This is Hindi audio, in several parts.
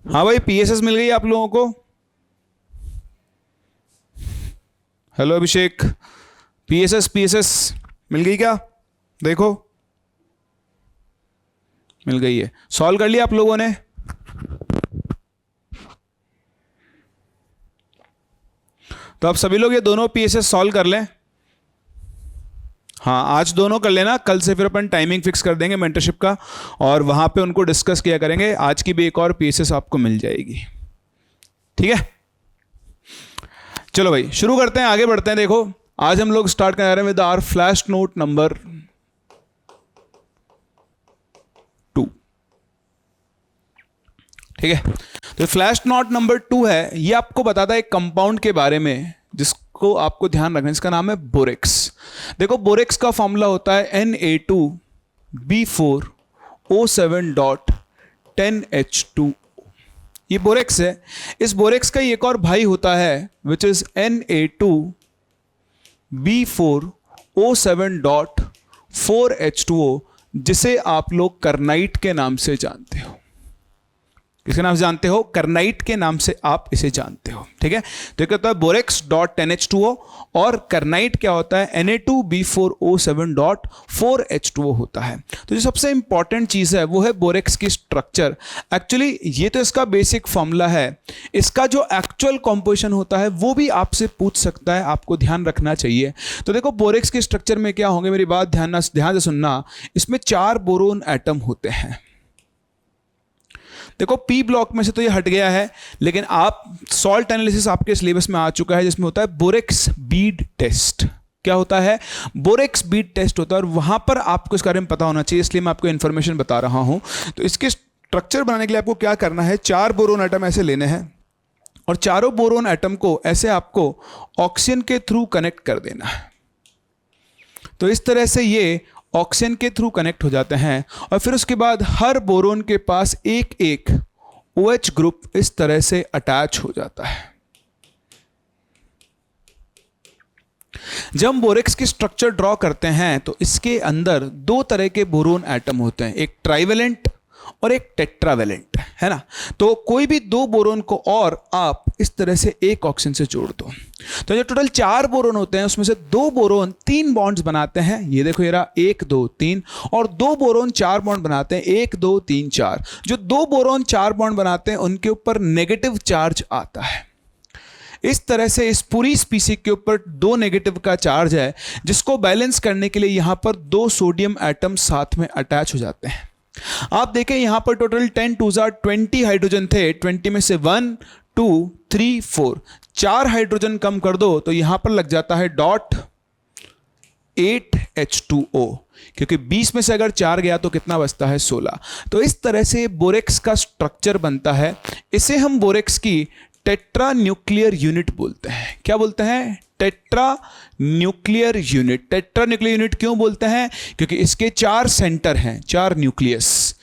हाँ भाई, पीएसएस मिल गई आप लोगों को? हेलो अभिषेक, पीएसएस पीएसएस मिल गई क्या? देखो, मिल गई है। सॉल्व कर लिया आप लोगों ने? तो आप सभी लोग ये दोनों पीएसएस सॉल्व कर लें। हाँ, आज दोनों कर लेना, कल से फिर अपन टाइमिंग फिक्स कर देंगे मेंटरशिप का, और वहां पे उनको डिस्कस किया करेंगे। आज की भी एक और पीएसएस आपको मिल जाएगी, ठीक है? चलो भाई, शुरू करते हैं, आगे बढ़ते हैं। देखो, आज हम लोग स्टार्ट कर रहे हैं with our flash note number 2, ठीक है? तो फ्लैश नोट नंबर 2 है, ये आपको बताता है एक कंपाउंड के बारे में जिसको आपको ध्यान रखना है। इसका नाम है बोरेक्स। देखो, बोरेक्स का फॉर्मूला होता है Na2B4O7.10H2। ये बोरेक्स है। इस बोरेक्स का एक और भाई होता है विच इज Na2B4O7.4H2O, जिसे आप लोग करनाइट के नाम से जानते हो। किसके नाम से जानते हो? करनाइट के नाम से आप इसे जानते हो, ठीक है? तो ये कहता है बोरेक्स डॉट 10H2O, और करनाइट क्या होता है? Na2B4O7.4H2O होता है। तो जो सबसे इंपॉर्टेंट चीज़ है वो है बोरेक्स की स्ट्रक्चर। एक्चुअली ये तो इसका बेसिक फॉर्मूला है, इसका जो एक्चुअल कॉम्पोजिशन होता है वो भी आपसे पूछ सकता है, आपको ध्यान रखना चाहिए। तो देखो, बोरेक्स के स्ट्रक्चर में क्या होंगे, मेरी बात ध्यान से सुनना। इसमें 4 बोरोन एटम होते हैं। देखो, पी ब्लॉक में से तो ये हट गया है, लेकिन आप सॉल्ट एनालिसिस आपके सिलेबस में आ चुका है, जिसमें होता है बोरेक्स बीड टेस्ट। क्या होता है? बोरेक्स बीड टेस्ट होता है, और वहां पर आपको इस बारे में पता होना चाहिए, इसलिए मैं आपको इन्फॉर्मेशन बता रहा हूं। तो इसके स्ट्रक्चर बनाने के लिए आपको क्या करना है, 4 बोरोन एटम ऐसे लेने हैं, और चारों बोरोन एटम को ऐसे आपको ऑक्सीजन के थ्रू कनेक्ट कर देना है। तो इस तरह से ये ऑक्सीजन के थ्रू कनेक्ट हो जाते हैं, और फिर उसके बाद हर बोरोन के पास एक एक OH ग्रुप इस तरह से अटैच हो जाता है। जब हम बोरेक्स की स्ट्रक्चर ड्रॉ करते हैं तो इसके अंदर 2 तरह के बोरोन एटम होते हैं, एक ट्राइवेलेंट और एक टेट्रावेलेंट, है ना? तो कोई भी 2 बोरोन को और आप इस तरह से एक ऑक्सीजन से जोड़ दो, तो जो टोटल 4 बोरोन होते हैं उसमें से 2 बोरोन 3 बॉन्ड्स बनाते हैं। ये देखो, ये रहा 1 2 3, और 2 बोरोन 4 बॉन्ड बनाते हैं, 1 2 3 4। जो 2 बोरोन 4 बॉन्ड बनाते हैं उनके ऊपर नेगेटिव चार्ज आता है। इस तरह से इस पूरी स्पीसीज के ऊपर 2 नेगेटिव का चार्ज है, जिसको बैलेंस करने के लिए यहां पर 2 सोडियम एटम साथ में अटैच हो जाते हैं। आप देखें, यहां पर टोटल 10 2 20 हाइड्रोजन थे। 20 में से 1 2 3 4, 4 हाइड्रोजन कम कर दो तो यहां पर लग जाता है डॉट 8H2O, क्योंकि 20 में से अगर 4 गया तो कितना बचता है? 16। तो इस तरह से बोरेक्स का स्ट्रक्चर बनता है। इसे हम बोरेक्स की टेट्रा न्यूक्लियर यूनिट बोलते हैं। क्या बोलते हैं? Tetra nuclear unit. Tetra nuclear unit क्यों बोलते हैं? क्योंकि इसके 4 सेंटर हैं, 4 न्यूक्लियस,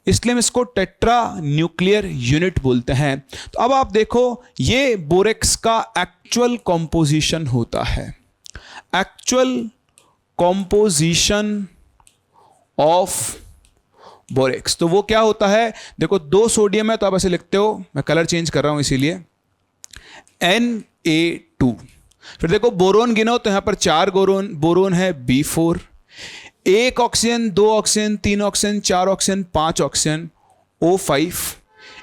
इसलिए हम इसको टेट्रा न्यूक्लियर यूनिट बोलते हैं। तो अब आप देखो, ये बोरेक्स का एक्चुअल कॉम्पोजिशन होता है। एक्चुअल कॉम्पोजिशन ऑफ बोरेक्स, तो वो क्या होता है? देखो, 2 सोडियम है तो आप ऐसे लिखते हो, मैं कलर चेंज कर रहा हूं इसीलिए, Na2। फिर देखो, बोरोन गिनो तो यहां पर 4 बोरोन है, B4, 1 oxygen, 2 oxygen, 3 oxygen, 4 oxygen, 5 oxygen, O5।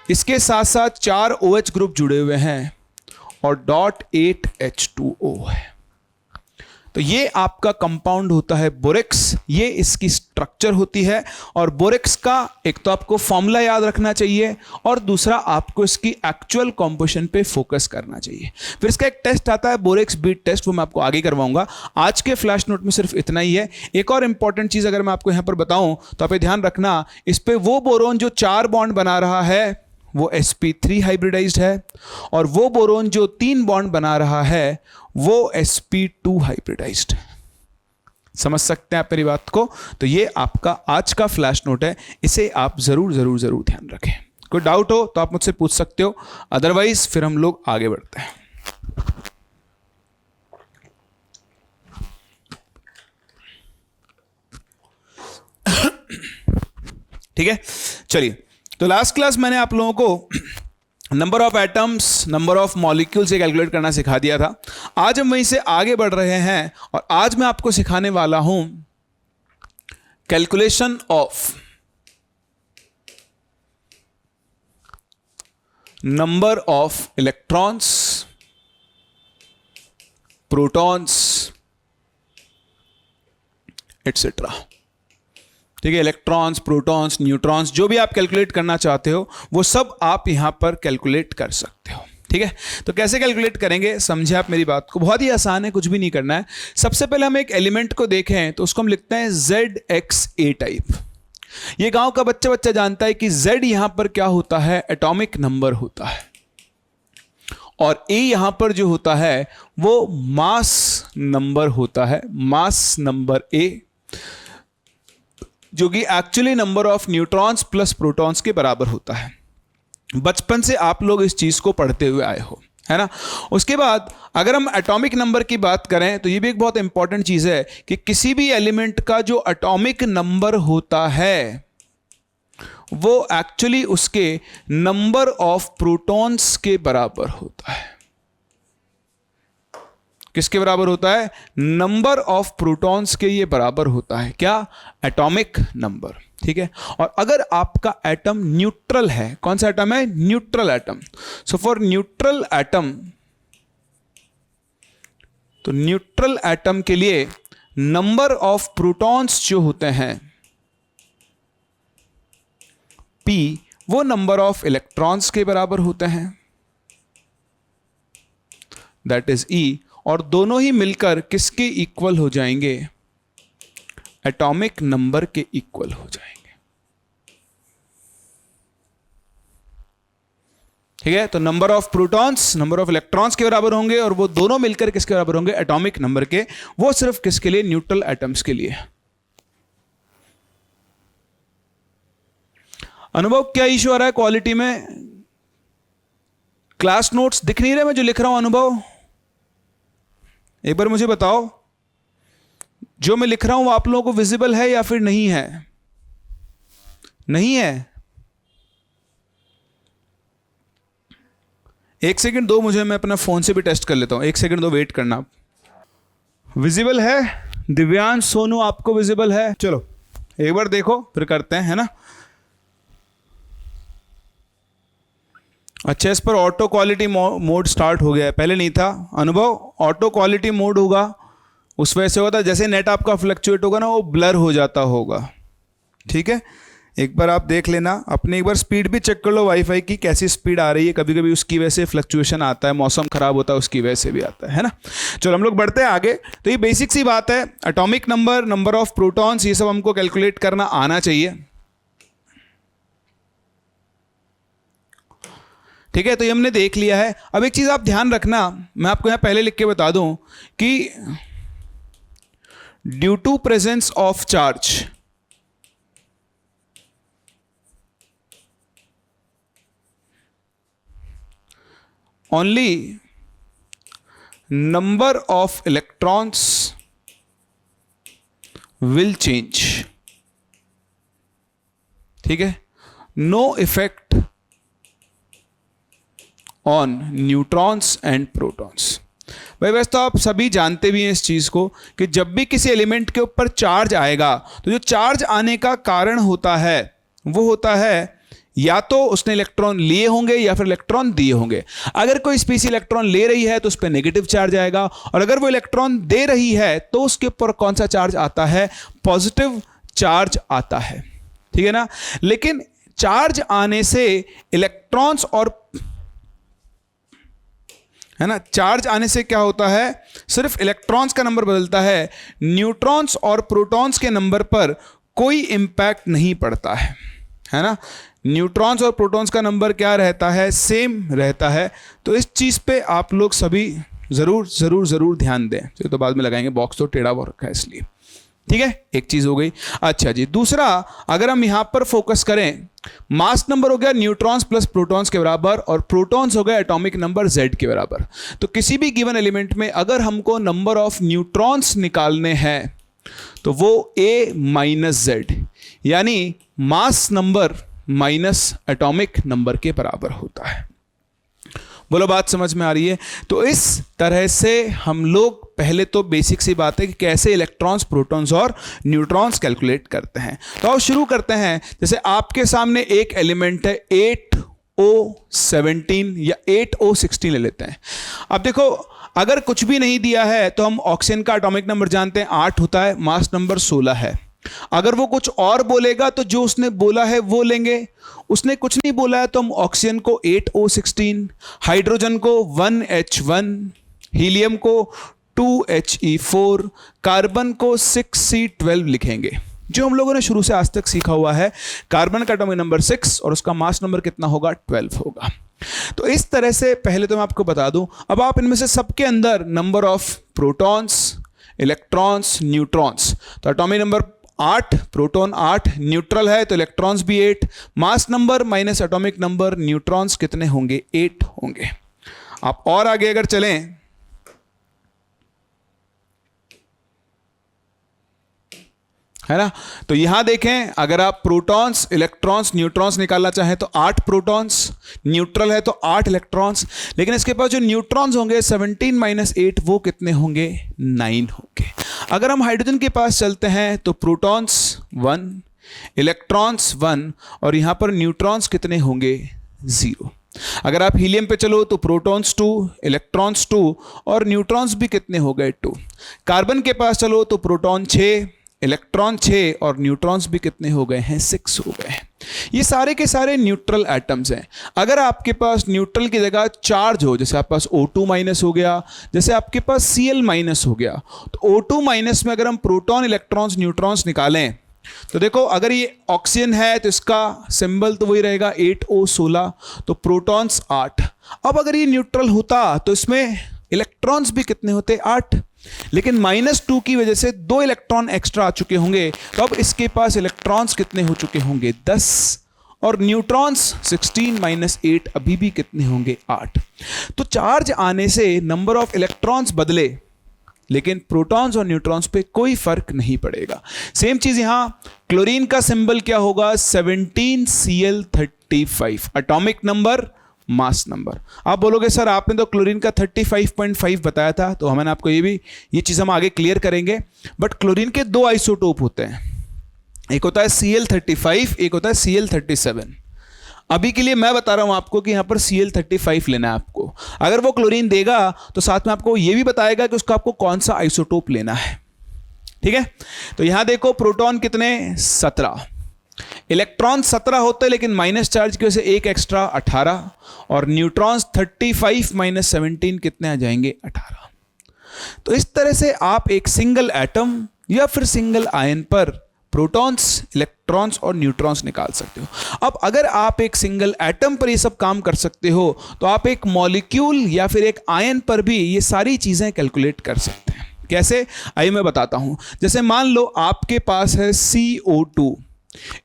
इसके साथ साथ 4 OH ग्रुप जुड़े हुए हैं, और डॉट 8H2O है। तो ये आपका कंपाउंड होता है बोरेक्स, ये इसकी स्ट्रक्चर होती है। और बोरेक्स का एक तो आपको फॉर्मूला याद रखना चाहिए, और दूसरा आपको इसकी एक्चुअल कॉम्पोजिशन पे फोकस करना चाहिए। फिर इसका एक टेस्ट आता है, बोरेक्स बीट टेस्ट, वो मैं आपको आगे करवाऊंगा। आज के फ्लैश नोट में सिर्फ इतना ही है। एक और इंपॉर्टेंट चीज अगर मैं आपको यहां पर बताऊं तो आप ध्यान रखना, इस पे वो बोरोन जो 4 बॉन्ड बना रहा है वो sp3 हाइब्रिडाइज्ड है, और वो बोरोन जो 3 बॉन्ड बना रहा है वो sp2 हाइब्रिडाइज्ड। समझ सकते हैं आप मेरी बात को? तो ये आपका आज का फ्लैश नोट है, इसे आप जरूर जरूर जरूर ध्यान रखें। कोई डाउट हो तो आप मुझसे पूछ सकते हो, अदरवाइज फिर हम लोग आगे बढ़ते हैं। ठीक है, चलिए। तो लास्ट क्लास मैंने आप लोगों को number of atoms, number of molecule से कैलकुलेट करना सिखा दिया था। आज हम वहीं से आगे बढ़ रहे हैं और आज मैं आपको सिखाने वाला हूं calculation of number of electrons, protons etcetera. ठीक है, इलेक्ट्रॉन्स, प्रोटॉन्स, न्यूट्रॉन्स, जो भी आप कैलकुलेट करना चाहते हो वो सब आप यहां पर कैलकुलेट कर सकते हो। ठीक है, तो कैसे कैलकुलेट करेंगे समझे आप मेरी बात को। बहुत ही आसान है, कुछ भी नहीं करना है। सबसे पहले हम एक एलिमेंट को देखें तो उसको हम लिखते हैं ZXA टाइप। ये गांव का बच्चा जानता है कि Z यहां पर क्या होता है, एटॉमिक नंबर होता है, और A यहां पर जो होता है वो मास नंबर होता है, मास नंबर A, जो कि actually number of neutrons plus protons के बराबर होता है। बचपन से आप लोग इस चीज को पढ़ते हुए आए हो, है ना। उसके बाद अगर हम एटॉमिक नंबर की बात करें तो ये भी एक बहुत इंपॉर्टेंट चीज है कि किसी भी एलिमेंट का जो एटॉमिक नंबर होता है वो एक्चुअली उसके नंबर ऑफ प्रोटॉन्स के बराबर होता है। किसके बराबर होता है, नंबर ऑफ प्रोटॉन्स के ये बराबर होता है, क्या, एटॉमिक नंबर। ठीक है, और अगर आपका एटम न्यूट्रल है, कौन सा एटम है, neutral atom. So for neutral atom, तो न्यूट्रल एटम के लिए नंबर ऑफ प्रोटॉन्स जो होते हैं P, वो नंबर ऑफ इलेक्ट्रॉन्स के बराबर होते हैं, दैट इज E, और दोनों ही मिलकर किसके इक्वल हो जाएंगे, एटॉमिक नंबर के इक्वल हो जाएंगे। ठीक है, तो number of protons number of electrons के बराबर होंगे और वो दोनों मिलकर किसके बराबर होंगे, एटॉमिक नंबर के। वो सिर्फ किसके लिए, न्यूट्रल एटम्स के लिए। अनुभव क्या इशू आ रहा है क्वालिटी में, क्लास नोट्स दिख नहीं रहे मैं जो लिख रहा हूं, अनुभव एक बार मुझे बताओ, जो मैं लिख रहा हूं वो आप लोगों को विजिबल है या फिर नहीं है, नहीं है। एक सेकंड दो मुझे, मैं अपना फोन से भी टेस्ट कर लेता हूं, एक सेकंड दो, वेट करना। विजिबल है दिव्यांश, सोनू आपको विजिबल है, चलो एक बार देखो फिर करते हैं, है ना। अच्छा, इस पर ऑटो क्वालिटी मोड स्टार्ट हो गया है, पहले नहीं था। अनुभव, ऑटो क्वालिटी मोड होगा, उस वजह से होता है जैसे नेट आपका फ्लक्चुएट होगा ना वो ब्लर हो जाता होगा। ठीक है, एक बार आप देख लेना, अपनी एक बार स्पीड भी चेक कर लो वाईफाई की कैसी स्पीड आ रही है, कभी कभी उसकी वजह से फ्लक्चुएशन आता है, मौसम खराब होता है उसकी वजह से भी आता है ना। चलो हम लोग बढ़ते हैं आगे। तो ये बेसिक सी बात है, atomic number, number of protons, ये सब हमको कैलकुलेट करना आना चाहिए। ठीक है, तो ये हमने देख लिया है। अब एक चीज आप ध्यान रखना, मैं आपको यहां पहले लिख के बता दूं कि due to presence of charge, only number of electrons will change. ठीक है, no effect on neutrons and protons. भाई वैसे तो आप सभी जानते भी हैं इस चीज को कि जब भी किसी एलिमेंट के ऊपर चार्ज आएगा तो जो चार्ज आने का कारण होता है वो होता है या तो उसने इलेक्ट्रॉन लिए होंगे या फिर इलेक्ट्रॉन दिए होंगे। अगर कोई स्पीसी इलेक्ट्रॉन ले रही है तो उस पर नेगेटिव चार्ज आएगा, और अगर वो इलेक्ट्रॉन दे रही है तो उसके ऊपर कौन सा चार्ज आता है, पॉजिटिव चार्ज आता है। ठीक है ना, लेकिन चार्ज आने से इलेक्ट्रॉन्स और, है ना, चार्ज आने से क्या होता है, सिर्फ इलेक्ट्रॉन्स का नंबर बदलता है, न्यूट्रॉन्स और प्रोटॉन्स के नंबर पर कोई इंपैक्ट नहीं पड़ता है ना। न्यूट्रॉन्स और प्रोटॉन्स का नंबर क्या रहता है, सेम रहता है। तो इस चीज पे आप लोग सभी जरूर जरूर जरूर ध्यान दें। तो बाद में लगाएंगे, बॉक्स तो टेढ़ा हो रखा है इसलिए। ठीक है, एक चीज हो गई। अच्छा जी, दूसरा अगर हम यहां पर फोकस करें, मास नंबर हो गया न्यूट्रॉन्स प्लस प्रोटॉन्स के बराबर और प्रोटॉन्स हो गया एटॉमिक नंबर Z के बराबर। तो किसी भी गिवन एलिमेंट में अगर हमको नंबर ऑफ न्यूट्रॉन्स निकालने हैं तो वो A माइनस Z, यानी mass number minus atomic number के बराबर होता है। बोलो बात समझ में आ रही है? तो इस तरह से हम लोग पहले तो बेसिक सी बात है कि कैसे इलेक्ट्रॉन्स, प्रोटॉन्स और न्यूट्रॉन्स कैलकुलेट करते हैं। तो आओ शुरू करते हैं। जैसे आपके सामने एक एलिमेंट है 8O17 या 8O16 ले लेते हैं। अब देखो, अगर कुछ भी नहीं दिया है तो हम ऑक्सीजन का एटॉमिक नंबर जानते हैं 8 होता है, मास नंबर 16 है। अगर वो कुछ और बोलेगा तो जो उसने बोला है वो लेंगे। उसने कुछ नहीं बोला है तो हम ऑक्सीजन को 8O16, हाइड्रोजन को 1H1, हीलियम को 2He4, कार्बन को 6C12 लिखेंगे, जो हम लोगों ने शुरू से आज तक सीखा हुआ है। कार्बन का एटॉमिक नंबर 6 और उसका मास नंबर कितना होगा? 12 होगा। तो इस तरह से पहले तो मैं आपको बता दूं। अब आप इनमें से सबके अंदर number of protons, electrons, neutrons, तो एटॉमिक नंबर 8, प्रोटॉन 8, न्यूट्रल है तो इलेक्ट्रॉन्स भी 8, mass number minus atomic number, neutrons कितने होंगे? 8 होंगे। आप और आगे अगर चलें, है ना, तो यहां देखें, अगर आप प्रोटॉन्स, इलेक्ट्रॉन्स, न्यूट्रॉन्स निकालना चाहें तो 8 प्रोटॉन्स, न्यूट्रल है तो 8 इलेक्ट्रॉन्स, लेकिन इसके पास जो न्यूट्रॉन्स होंगे 17 माइनस 8, वो कितने होंगे? 9 होंगे। अगर हम हाइड्रोजन के पास चलते हैं तो प्रोटॉन्स 1, इलेक्ट्रॉन्स 1 और यहां पर न्यूट्रॉन्स कितने होंगे? 0। अगर आप हीलियम पे चलो तो प्रोटॉन्स 2, इलेक्ट्रॉन्स 2 और न्यूट्रॉन्स भी कितने हो गए? 2। कार्बन के पास चलो तो प्रोटॉन 6, इलेक्ट्रॉन 6 और न्यूट्रॉन्स भी कितने हो गए हैं? 6 हो गए हैं। ये सारे के सारे न्यूट्रल एटम्स हैं। अगर आपके पास न्यूट्रल की जगह चार्ज हो, जैसे आपके पास O2 माइनस हो गया, जैसे आपके पास Cl माइनस हो गया, तो O2 माइनस में अगर हम प्रोटॉन, इलेक्ट्रॉन्स, न्यूट्रॉन्स निकालें तो देखो, अगर ये ऑक्सीजन है तो इसका सिंबल तो वही रहेगा 8O16, तो प्रोटॉन्स 8। अब अगर ये न्यूट्रल होता तो इसमें इलेक्ट्रॉन्स भी कितने होते? 8। लेकिन -2 की वजह से 2 इलेक्ट्रॉन एक्स्ट्रा आ चुके होंगे, तो अब इसके पास इलेक्ट्रॉन्स कितने हो चुके होंगे? 10। और न्यूट्रॉन्स 16 माइनस 8 अभी भी कितने होंगे? 8। तो चार्ज आने से नंबर ऑफ इलेक्ट्रॉन्स बदले, लेकिन प्रोटॉन्स और न्यूट्रॉन्स पे कोई फर्क नहीं पड़ेगा। सेम चीज यहां, क्लोरीन का सिंबल क्या होगा? 17Cl35, atomic number, mass number. आप बोलोगे सर आपने तो क्लोरीन का 35.5 बताया था, तो मैंने आपको ये चीज़ हम आगे क्लियर करेंगे। बट क्लोरीन के 2 आइसोटोप होते हैं, एक होता है Cl35, एक होता है Cl37। अभी के लिए मैं बता रहा हूं आपको कि यहां पर Cl35 लेना है आपको। अगर वो क्लोरीन देगा तो साथ में आपको ये भी बताएगा कि उसका आपको कौन सा आइसोटोप लेना है। ठीक है, तो यहां देखो, प्रोटॉन कितने? 17, इलेक्ट्रॉन 17 होते हैं, लेकिन माइनस चार्ज की वजह से एक एक्स्ट्रा 18, और न्यूट्रॉन्स 35 माइनस 17 कितने आ जाएंगे? 18। तो इस तरह से आप एक सिंगल एटम या फिर सिंगल आयन पर प्रोटॉन्स, इलेक्ट्रॉन्स और न्यूट्रॉन्स निकाल सकते हो। अब अगर आप एक सिंगल एटम पर ये सब काम कर सकते हो, तो आप एक मॉलिक्यूल या फिर एक आयन पर भी ये सारी चीजें कैलकुलेट कर सकते हैं। कैसे? आइए मैं बताता हूं। जैसे मान लो आपके पास है CO2,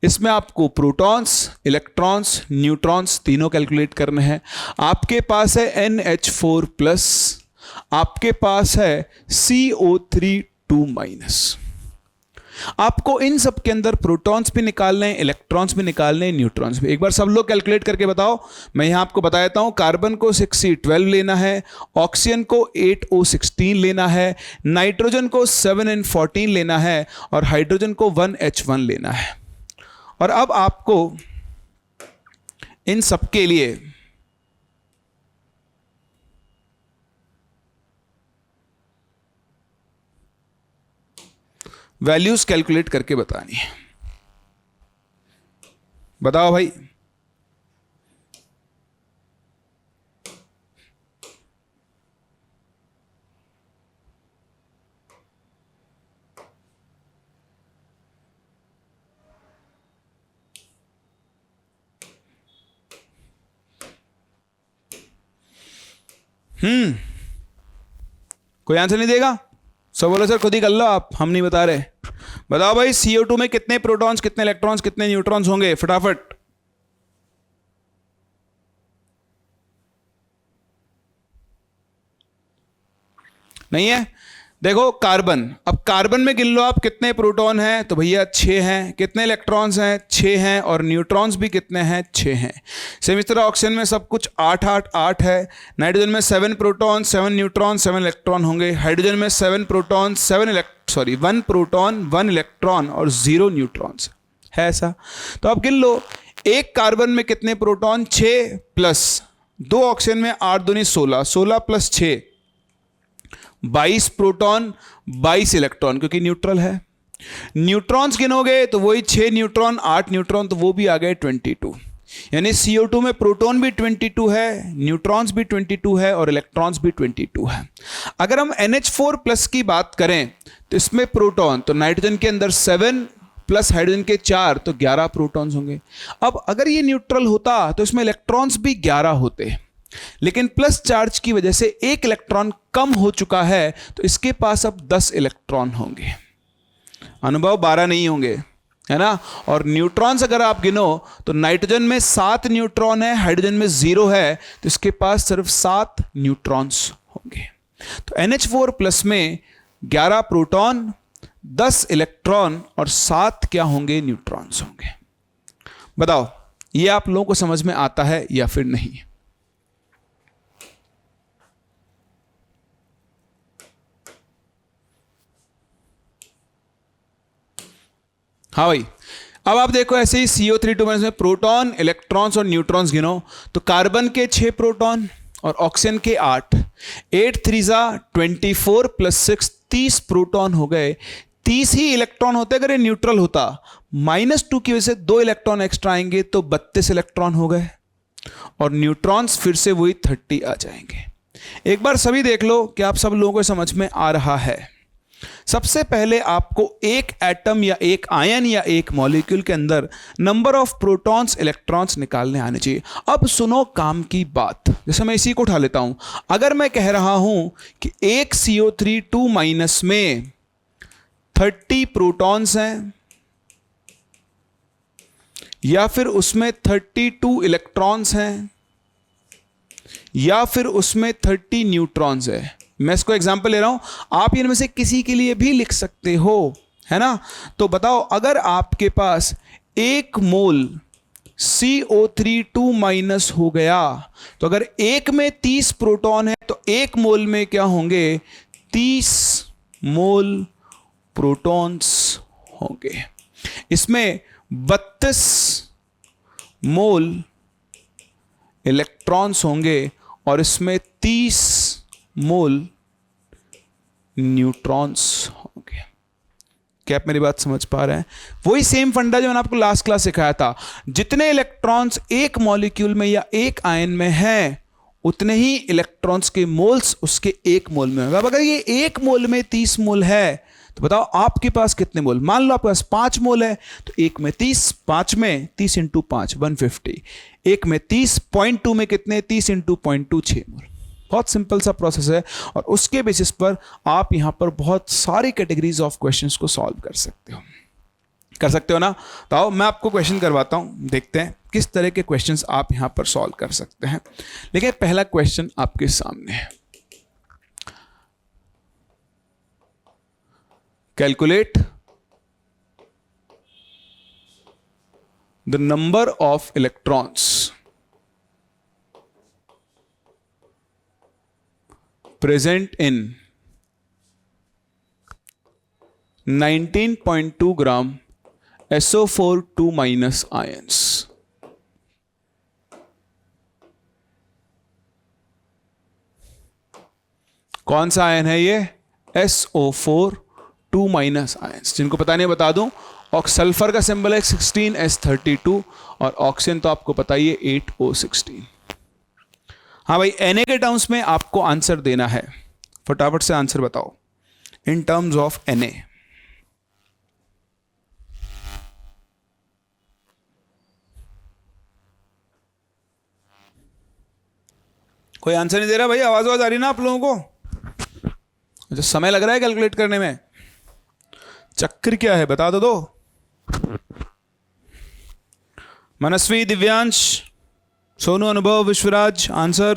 इसमें आपको प्रोटॉन्स, इलेक्ट्रॉन्स, न्यूट्रॉन्स तीनों कैलकुलेट करने हैं। आपके पास है NH4+, आपके पास है CO3 आपको इन सब के अंदर प्रोटॉन्स भी निकालने हैं, इलेक्ट्रॉन्स भी निकालने हैं, न्यूट्रॉन्स भी। एक बार सब लोग कैलकुलेट करके बताओ। मैं यहां आपको बता देता हूं, कार्बन को 6C12 लेना है, ऑक्सीजन को 8O16 लेना है, नाइट्रोजन को 7N14 लेना है और हाइड्रोजन को 1H1 लेना है। और अब आपको इन सब के लिए वैल्यूज कैलकुलेट करके बतानी है। बताओ भाई। कोई आंसर नहीं देगा? सब बोलो सर खुद ही कर लो आप, हम नहीं बता रहे। बताओ भाई, CO2 में कितने प्रोटॉन्स, कितने इलेक्ट्रॉन्स, कितने न्यूट्रॉन्स होंगे? फटाफट। नहीं है? देखो कार्बन, अब कार्बन में गिन लो आप कितने प्रोटॉन हैं, तो भैया 6 हैं। कितने इलेक्ट्रॉन्स हैं? 6 हैं। और न्यूट्रॉन्स भी कितने हैं? 6 हैं। सेम इस तरह ऑक्सीजन में सब कुछ 8 8 8 है। नाइट्रोजन में 7 प्रोटॉन 7 न्यूट्रॉन 7 इलेक्ट्रॉन होंगे। हाइड्रोजन में 7 प्रोटॉन 1 प्रोटॉन 1 इलेक्ट्रॉन और 0 न्यूट्रॉन्स है ऐसा। तो आप गिन लो, एक कार्बन में कितने प्रोटॉन? 6 प्लस 2 ऑक्सीजन में 8 दूनी 16, 16 प्लस 6 22 प्रोटॉन 22 इलेक्ट्रॉन, क्योंकि न्यूट्रल है। न्यूट्रॉन्स गिनोगे तो वही 6 न्यूट्रॉन 8 न्यूट्रॉन, तो वो भी आ गए 22। यानी CO2 में प्रोटॉन भी 22 है, न्यूट्रॉन्स भी 22 है और इलेक्ट्रॉन्स भी 22 है। अगर हम NH4 प्लस की बात करें तो इसमें प्रोटॉन, तो नाइट्रोजन के अंदर 7 प्लस हाइड्रोजन के 4, तो 11 प्रोटॉन्स होंगे। अब अगर ये न्यूट्रल होता तो इसमें इलेक्ट्रॉन्स भी 11 होते, लेकिन प्लस चार्ज की वजह से एक इलेक्ट्रॉन कम हो चुका है, तो इसके पास अब 10 इलेक्ट्रॉन होंगे। अनुभव 12 नहीं होंगे, है ना। और न्यूट्रॉन्स अगर आप गिनो तो नाइट्रोजन में 7 न्यूट्रॉन है, हाइड्रोजन में 0 है, तो इसके पास सिर्फ 7 न्यूट्रॉन्स होंगे। तो NH4 प्लस में 11 प्रोटॉन 10 इलेक्ट्रॉन और 7 क्या होंगे? न्यूट्रॉन्स होंगे। बताओ ये आप लोगों को समझ में आता है या फिर नहीं? हाँ भाई, अब आप देखो ऐसे ही CO3 में प्रोटॉन इलेक्ट्रॉन्स और न्यूट्रॉन्स गिनो तो कार्बन के 6 प्रोटॉन और ऑक्सीजन के 8, 8 3 24 प्लस 6 30 प्रोटॉन हो गए। 30 ही इलेक्ट्रॉन होते अगर ये न्यूट्रल होता। -2 की वजह से 2 इलेक्ट्रॉन एक्स्ट्रा आएंगे तो 32 इलेक्ट्रॉन हो गए और न्यूट्रॉन्स फिर से वही 30 आ जाएंगे। एक बार सभी देख लो कि आप सब लोगों को समझ में आ रहा है। सबसे पहले आपको एक एटम या एक आयन या एक मॉलिक्यूल के अंदर नंबर ऑफ प्रोटॉन्स इलेक्ट्रॉन्स निकालने आने चाहिए। अब सुनो काम की बात, जैसे मैं इसी को उठा लेता हूं। अगर मैं कह रहा हूं कि एक CO3 2- में 30 प्रोटॉन्स हैं या फिर उसमें 32 इलेक्ट्रॉन्स हैं या फिर उसमें 30 न्यूट्रॉन्स है, मैं इसको एग्जांपल ले रहा हूं, आप इनमें से किसी के लिए भी लिख सकते हो, है ना। तो बताओ अगर आपके पास 1 मोल CO3 2- हो गया तो अगर एक में 30 प्रोटॉन है तो 1 मोल में क्या होंगे? 30 मोल प्रोटॉन्स होंगे। इसमें 32 मोल इलेक्ट्रॉन्स होंगे और इसमें 30 मोल न्यूट्रॉन्स होंगे। क्या आप मेरी बात समझ पा रहे हैं? वही सेम फंडा जो मैंने आपको लास्ट क्लास सिखाया था। जितने इलेक्ट्रॉन्स एक मॉलिक्यूल में या एक आयन में हैं उतने ही इलेक्ट्रॉन्स के मोल्स उसके 1 मोल में होगा। अब अगर ये 1 मोल में 30 मोल है तो बताओ आपके पास कितने मोल? मान लो आपके पास 5 मोल है तो 1 में 30, 5 में 30 × 5 150, 1 में 30, 0.2 में कितने? 30 × 0.2 6 मोल। बहुत सिंपल सा प्रोसेस है और उसके बेसिस पर आप यहां पर बहुत सारी कैटेगरीज ऑफ क्वेश्चंस को सॉल्व कर सकते हो ना। तो आओ मैं आपको क्वेश्चन करवाता हूं, देखते हैं किस तरह के क्वेश्चंस आप यहां पर सॉल्व कर सकते हैं। लेकिन पहला क्वेश्चन आपके सामने है। Calculate the number of electrons present in 19.2 gram SO4 2- ions। कौन सा आयन है ये? SO4 2- ions। जिनको पता नहीं बता दूं, सल्फर का सिंबल है 16S32 और ऑक्सीजन तो आपको पता ही है 8O16। हाँ भाई, Na के टर्म्स में आपको आंसर देना है, फटाफट से आंसर बताओ इन टर्म्स ऑफ Na। कोई आंसर नहीं दे रहा भाई, आवाज आ रही ना आप लोगों को? अच्छा, समय लग रहा है कैलकुलेट करने में, चक्कर क्या है बता दो। मनस्वी, दिव्यांश, सोनू, अनुभव, विश्वराज, आंसर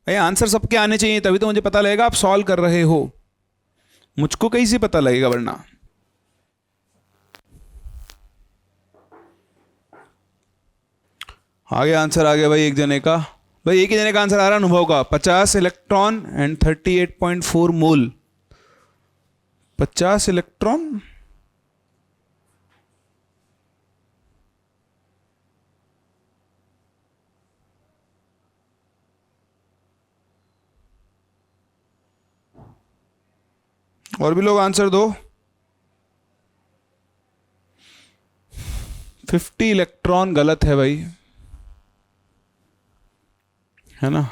भाई, आंसर सबके आने चाहिए तभी तो मुझे पता लगेगा आप सॉल्व कर रहे हो। मुझको कैसे पता लगेगा वरना। आगे आंसर आ गया भाई एक जने का, भाई एक ही जने का आंसर आ रहा है अनुभव का, 50 इलेक्ट्रॉन एंड 38.4 मोल। 50 इलेक्ट्रॉन और भी लोग आंसर दो। 50 इलेक्ट्रॉन गलत है भाई, है ना।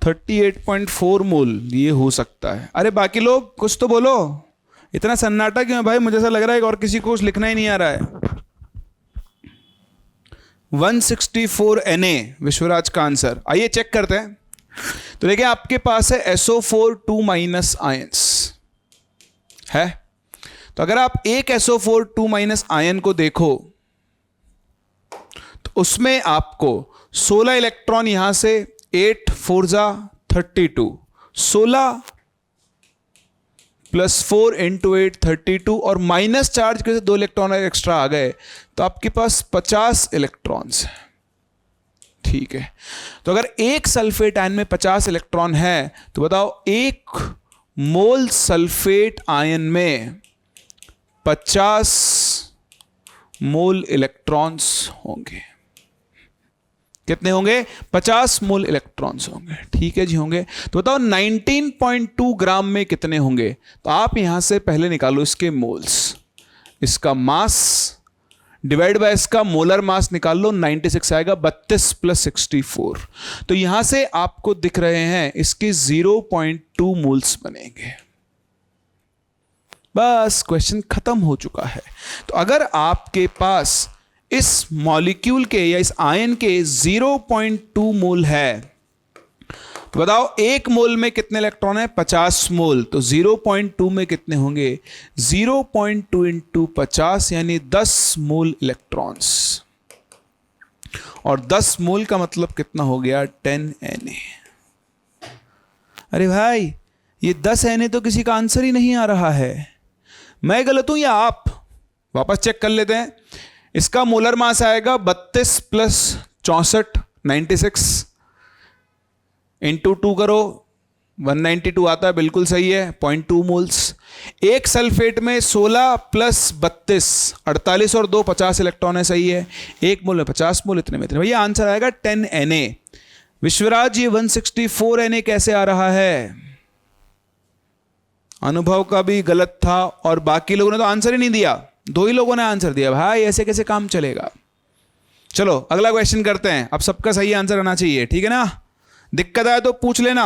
38.4 मोल ये हो सकता है। अरे बाकी लोग कुछ तो बोलो, इतना सन्नाटा क्यों है भाई? मुझे ऐसा लग रहा है और किसी को कुछ लिखना ही नहीं आ रहा है। 164 Na विश्वराज का आंसर। आइए चेक करते हैं। तो देखिए आपके पास है SO4 2 माइनस आयंस है। तो अगर आप एक SO4 2 माइनस आयन को देखो तो उसमें आपको 16 इलेक्ट्रॉन यहां से 8 4 जा 32, 16 प्लस 4 इंटू 8 32 और माइनस चार्ज के 2 इलेक्ट्रॉन एक्स्ट्रा आ गए, तो आपके पास 50 इलेक्ट्रॉन्स हैं। ठीक है, तो अगर एक सल्फेट आयन में 50 इलेक्ट्रॉन है तो बताओ एक मोल सल्फेट आयन में 50 मोल इलेक्ट्रॉन्स होंगे। कितने होंगे? 50 मोल इलेक्ट्रॉन्स होंगे। ठीक है जी, होंगे। तो बताओ 19.2 ग्राम में कितने होंगे? तो आप यहां से पहले निकालो इसके मोल्स, इसका मास डिवाइड बाय इसका मोलर मास निकाल लो, 96 आएगा। 32 प्लस 64, तो यहां से आपको दिख रहे हैं इसके 0.2 मोल्स बनेंगे। बस क्वेश्चन खत्म हो चुका है। तो अगर आपके पास इस मॉलिक्यूल के या इस आयन के 0.2 मोल है तो बताओ एक मोल में कितने इलेक्ट्रॉन है? 50 मोल। तो 0.2 में कितने होंगे? 0.2 इंटू 50 यानी 10 मोल इलेक्ट्रॉन्स। और 10 मोल का मतलब कितना हो गया? 10 Na। अरे भाई ये 10 Na तो किसी का आंसर ही नहीं आ रहा है। मैं गलत हूं या आप? वापस चेक कर लेते हैं। इसका मोलर मास आएगा 32 प्लस 64 96 इंटू 2 करो 192 आता है, बिल्कुल सही है, 0.2 मोल्स। एक सल्फेट में 16 प्लस 32 48 और 2 50 इलेक्ट्रॉन है, सही है। एक मोल में 50 मोल, इतने में इतने, भैया आंसर आएगा 10 Na। विश्वराज ये 164 Na कैसे आ रहा है? अनुभव का भी गलत था और बाकी लोगों ने तो आंसर ही नहीं दिया, 2 ही लोगों ने आंसर दिया। भाई ऐसे कैसे काम चलेगा? चलो अगला क्वेश्चन करते हैं। अब सबका सही आंसर आना चाहिए, ठीक है ना? दिक्कत आए तो पूछ लेना,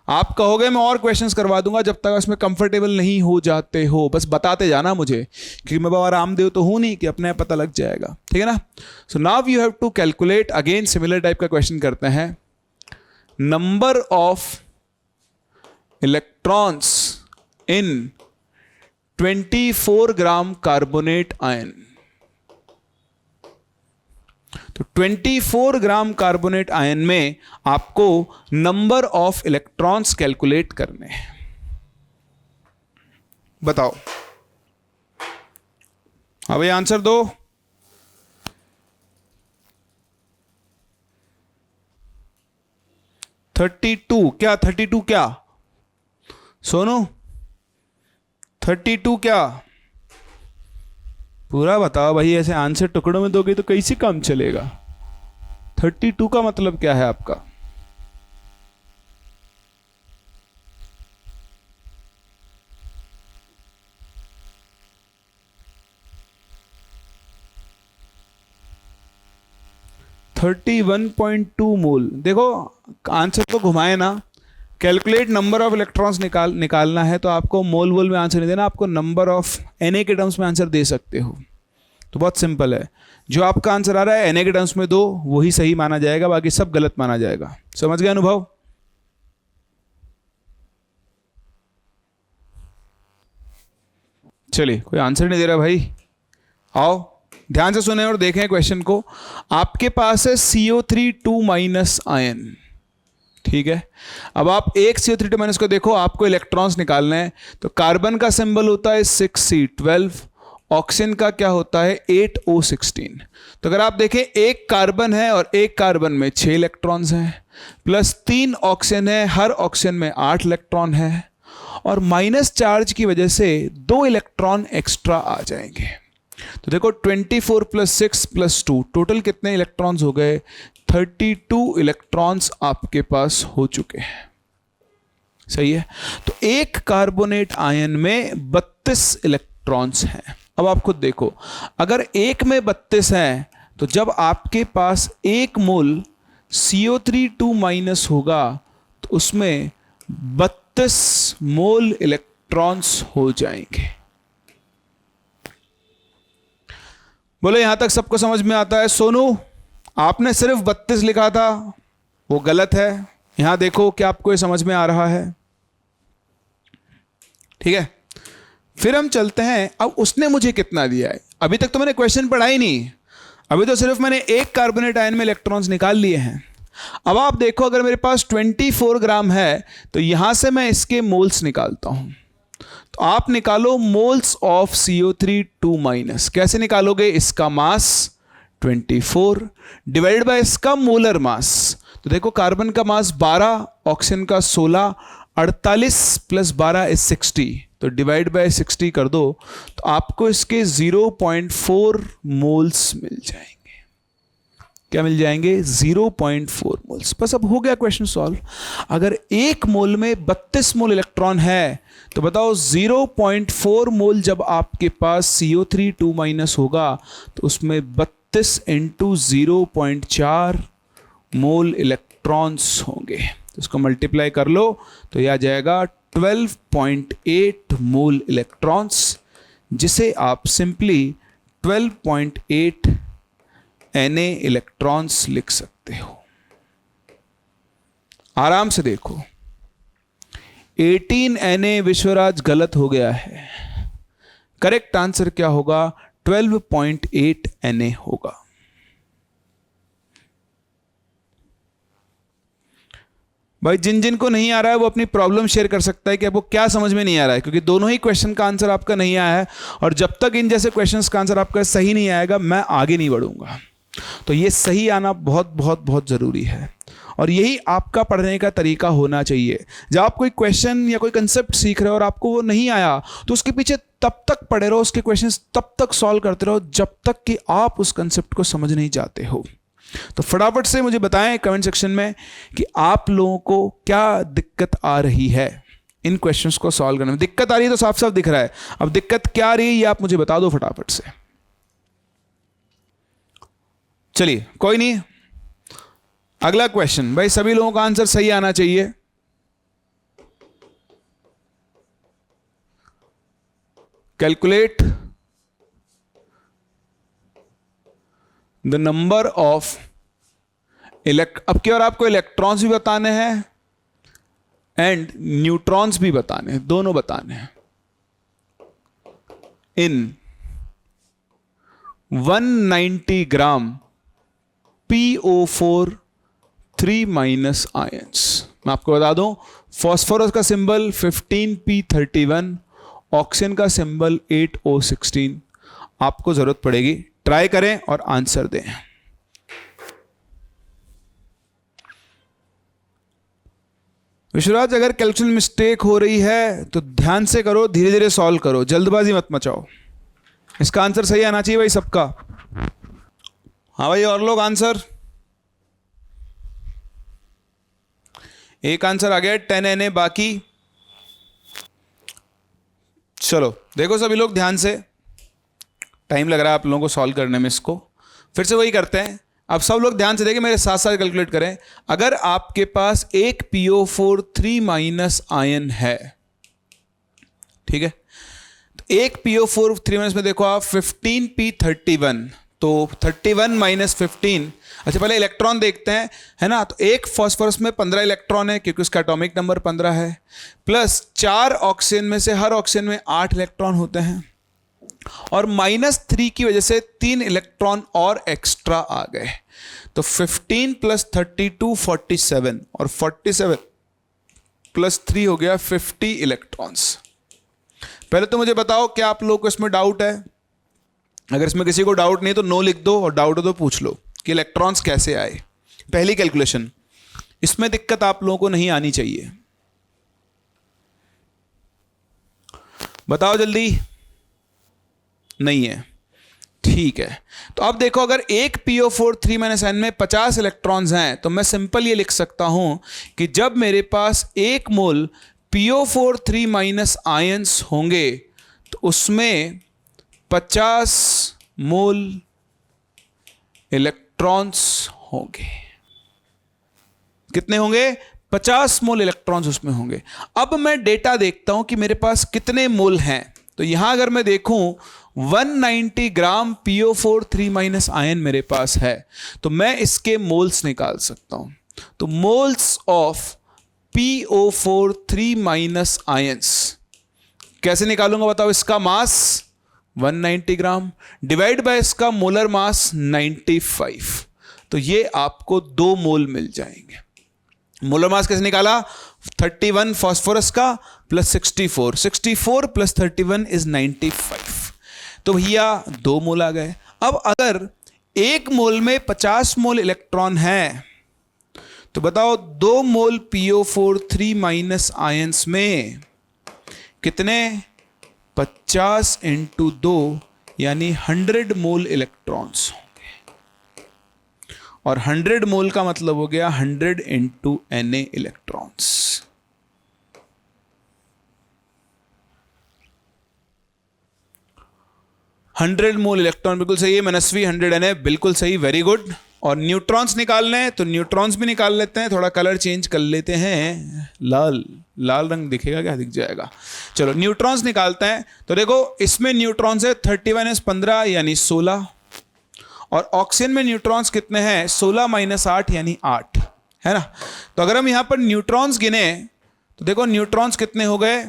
आप कहोगे मैं और क्वेश्चंस करवा दूंगा जब तक इसमें कंफर्टेबल नहीं हो जाते हो। बस बताते जाना मुझे, क्योंकि मैं बाबा रामदेव तो हूं नहीं कि अपने पता लग जाएगा, ठीक है ना? So now you have to calculate, again similar type का क्वेश्चन करते हैं। Number of electrons in 24 gram carbonate ion. तो 24 ग्राम कार्बोनेट आयन में आपको नंबर ऑफ इलेक्ट्रॉन्स कैलकुलेट करने हैं। बताओ, अब ये आंसर दो। क्या 32 क्या सोनू? 32 क्या? पूरा बताओ भाई, ऐसे आंसर टुकड़ों में दोगे तो कैसे काम चलेगा? 32 का मतलब क्या है आपका? $31.2 मोल। देखो आंसर तो घुमाए ना, कैलकुलेट नंबर ऑफ इलेक्ट्रॉन्स निकालना है तो आपको मोल वोल में आंसर नहीं देना, आपको नंबर ऑफ Na के टर्म्स में आंसर दे सकते हो। तो बहुत सिंपल है, जो आपका आंसर आ रहा है Na के टर्म्स में दो, वही सही माना जाएगा, बाकी सब गलत माना जाएगा। समझ गए अनुभव? चलिए, कोई आंसर नहीं दे रहा भाई। आओ ध्यान से सुने और देखें क्वेश्चन को। आपके पास है CO3 2 माइनस आयन, ठीक है, अब आप एक CO3 माइनस को देखो, आपको इलेक्ट्रॉन्स निकालने हैं। तो कार्बन का सिंबल होता है 6C12, ऑक्सीजन का क्या होता है 8O16। तो अगर आप देखें एक कार्बन है और एक कार्बन में 6 इलेक्ट्रॉन्स हैं, प्लस 3 ऑक्सीजन है, हर ऑक्सीजन में 8 इलेक्ट्रॉन है, और माइनस चार्ज की वजह से 2 इलेक्ट्रॉन एक्स्ट्रा आ जाएंगे। तो देखो 24 + 6 + 2 टोटल कितने इलेक्ट्रॉन्स हो गए, 32 इलेक्ट्रॉन्स आपके पास हो चुके हैं। सही है, तो एक कार्बोनेट आयन में 32 इलेक्ट्रॉन्स हैं। अब आप खुद देखो, अगर एक में 32 हैं तो जब आपके पास 1 मोल CO3 होगा तो उसमें 32 मोल इलेक्ट्रॉन्स हो जाएंगे। बोले यहां तक सबको समझ में आता है? सोनू, आपने सिर्फ 32 लिखा था, वो गलत है। यहां देखो क्या आपको ये समझ में आ रहा है? ठीक है, फिर हम चलते हैं। अब उसने मुझे कितना दिया है, अभी तक तो मैंने क्वेश्चन पढ़ा ही नहीं, अभी तो सिर्फ मैंने एक कार्बोनेट आयन में इलेक्ट्रॉन्स निकाल लिए हैं। अब आप देखो, अगर मेरे पास 24 ग्राम है तो यहां से मैं इसके मोल्स निकालता हूं। तो आप निकालो मोल्स ऑफ CO3 कैसे निकालोगे? इसका मास 24 डिवाइड बाय इसका मोलर मास। तो देखो कार्बन का मास 12, ऑक्सीजन का 16, 48 + 12 = 60। तो डिवाइड बाय 60 कर दो तो आपको इसके 0.4 मोल्स मिल जाएंगे। क्या मिल जाएंगे? 0.4 मोल्स। बस अब हो गया क्वेश्चन सॉल्व। अगर एक मोल में 32 मोल इलेक्ट्रॉन है तो बताओ 0.4 मोल जब आपके पास CO3 होगा तो उसमें 32 × 0.4 मोल इलेक्ट्रॉन्स होंगे। तो इसको मल्टीप्लाई कर लो तो यह आ जाएगा 12.8 मोल इलेक्ट्रॉन्स, जिसे आप सिंपली 12.8 Na इलेक्ट्रॉन्स लिख सकते हो। आराम से देखो, 18 Na विश्वराज गलत हो गया है। करेक्ट आंसर क्या होगा? 12.8 Na होगा। भाई जिन जिन को नहीं आ रहा है वो अपनी प्रॉब्लम शेयर कर सकता है कि आपको क्या समझ में नहीं आ रहा है, क्योंकि दोनों ही क्वेश्चन का आंसर आपका नहीं आया है, और जब तक इन जैसे क्वेश्चंस का आंसर आपका सही नहीं आएगा मैं आगे नहीं बढ़ूंगा। तो ये सही आना बहुत बहुत बहुत ज़रूरी है, और यही आपका पढ़ने का तरीका होना चाहिए। जब आप कोई क्वेश्चन या कोई कंसेप्ट सीख रहे हो और आपको वो नहीं आया तो उसके पीछे तब तक पढ़े रहो, उसके क्वेश्चंस तब तक सॉल्व करते रहो जब तक कि आप उस कंसेप्ट को समझ नहीं जाते हो। तो फटाफट से मुझे बताएं कमेंट सेक्शन में कि आप लोगों को क्या दिक्कत आ रही है इन क्वेश्चंस को सॉल्व करने में। दिक्कत आ रही है तो साफ साफ दिख रहा है, अब दिक्कत क्या आ रही है ये आप मुझे बता दो फटाफट से। चलिए कोई नहीं, अगला क्वेश्चन। भाई सभी लोगों का आंसर सही आना चाहिए। कैलकुलेट द नंबर ऑफ अब की और आपको इलेक्ट्रॉन्स भी बताने हैं एंड न्यूट्रॉन्स भी बताने हैं, दोनों बताने हैं। इन 190 ग्राम PO4 3- आयंस। मैं आपको बता दूं, फॉस्फोरस का सिंबल 15P31, ऑक्सीजन का सिंबल 8O16। आपको जरूरत पड़ेगी, ट्राई करें और आंसर दें। विश्वराज अगर कैलकुलेशन मिस्टेक हो रही है तो ध्यान से करो, धीरे धीरे सॉल्व करो, जल्दबाजी मत मचाओ। इसका आंसर सही आना चाहिए भाई सबका। हाँ भाई, और लोग आंसर। एक आंसर आ गया 10 Na बाकी। चलो देखो सभी लोग ध्यान से, टाइम लग रहा है आप लोगों को सॉल्व करने में। इसको फिर से वही करते हैं। अब सब लोग ध्यान से देखें, मेरे साथ साथ कैलकुलेट करें। अगर आपके पास एक PO4 3- आयन है, ठीक है, तो एक PO4 3- में देखो आप 15P31, तो 31 - 15। अच्छा पहले इलेक्ट्रॉन देखते हैं, है ना। तो एक फॉस्फोरस में 15 इलेक्ट्रॉन है क्योंकि उसका एटॉमिक नंबर 15 है, प्लस 4 ऑक्सीजन में से हर ऑक्सीजन में 8 इलेक्ट्रॉन होते हैं, और -3 की वजह से 3 इलेक्ट्रॉन और एक्स्ट्रा आ गए। तो 15 + 32 47 और 47 + 3 हो गया 50 इलेक्ट्रॉन्स। पहले तो मुझे बताओ क्या आप लोगों को इसमें डाउट है? अगर इसमें किसी को डाउट नहीं तो नो लिख दो, और डाउट हो तो पूछ लो कि इलेक्ट्रॉन्स कैसे आए। पहली कैलकुलेशन, इसमें दिक्कत आप लोगों को नहीं आनी चाहिए। बताओ जल्दी। नहीं है, ठीक है। तो अब देखो, अगर एक PO4 3 - n में 50 इलेक्ट्रॉन्स हैं तो मैं सिंपल ये लिख सकता हूं कि जब मेरे पास 1 मोल PO4 3 आयंस होंगे तो उसमें 50 मोल इलेक्ट्रॉन्स होंगे। कितने होंगे? 50 मोल इलेक्ट्रॉन्स उसमें होंगे। अब मैं डेटा देखता हूं कि मेरे पास कितने मोल हैं। तो यहां अगर मैं देखूं 190 ग्राम PO4 3 आयन मेरे पास है, तो मैं इसके मोल्स निकाल सकता हूं। तो मोल्स ऑफ PO4 3 आयंस कैसे निकालूंगा बताओ? इसका मास 190 ग्राम डिवाइड बाय इसका मोलर मास 95, तो ये आपको 2 मोल मिल जाएंगे। मोलर मास कैसे निकाला? 31 फास्फोरस का प्लस 64 + 31 = 95। तो भैया 2 मोल आ गए। अब अगर 1 मोल में 50 मोल इलेक्ट्रॉन है तो बताओ 2 मोल PO4 3 आयंस में कितने? 50 × 2 यानी 100 मोल इलेक्ट्रॉन्स होंगे। और 100 मोल का मतलब हो गया 100 × Na इलेक्ट्रॉन्स। हंड्रेड मोल इलेक्ट्रॉन बिल्कुल सही है मनस्वी। 100 Na बिल्कुल सही, वेरी गुड। और न्यूट्रॉन्स निकालने हैं तो न्यूट्रॉन्स भी निकाल लेते हैं। थोड़ा कलर चेंज कर लेते हैं, लाल लाल रंग दिखेगा क्या? दिख जाएगा। चलो न्यूट्रॉन्स निकालते हैं। तो देखो इसमें न्यूट्रॉन्स है 31 - 15 यानी 16, और ऑक्सीजन में न्यूट्रॉन्स कितने हैं? 16 - 8 यानी 8, है ना। तो अगर हम यहां पर न्यूट्रॉन्स गिने तो देखो न्यूट्रॉन्स कितने हो गए?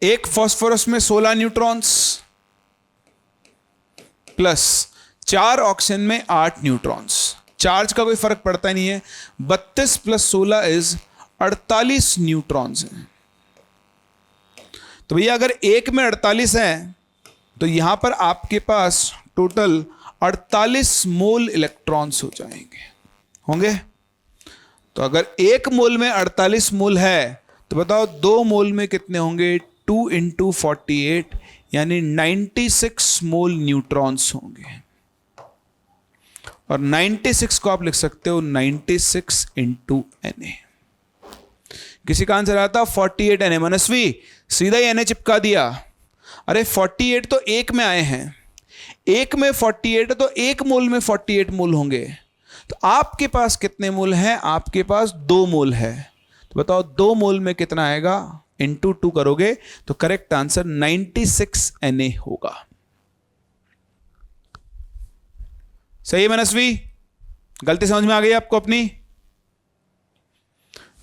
एक फास्फोरस में 16 न्यूट्रॉन्स प्लस 4 ऑक्सीजन में 8 न्यूट्रॉन्स। चार्ज का कोई फर्क पड़ता नहीं है। 32 + 16 = 48 न्यूट्रॉन्स हैं। तो भैया अगर एक में 48 है तो यहां पर आपके पास टोटल 48 मोल इलेक्ट्रॉन्स हो जाएंगे, होंगे। तो अगर 1 मोल में 48 मोल है तो बताओ 2 मोल में कितने होंगे? 2 × 48 यानी 96 मोल न्यूट्रॉन्स होंगे। और 96 को आप लिख सकते हो 96 × Na। किसी का आंसर आता 48 Na। मनस्वी सीधा ही Na चिपका दिया। अरे 48 तो 1 में आए हैं, 1 में 48 तो 1 मोल में 48 मोल होंगे। तो आपके पास कितने मोल हैं? आपके पास 2 मोल है। तो बताओ 2 मोल में कितना आएगा? × 2 करोगे तो करेक्ट आंसर 96 Na होगा। सही है मनस्वी? गलती समझ में आ गई आपको अपनी?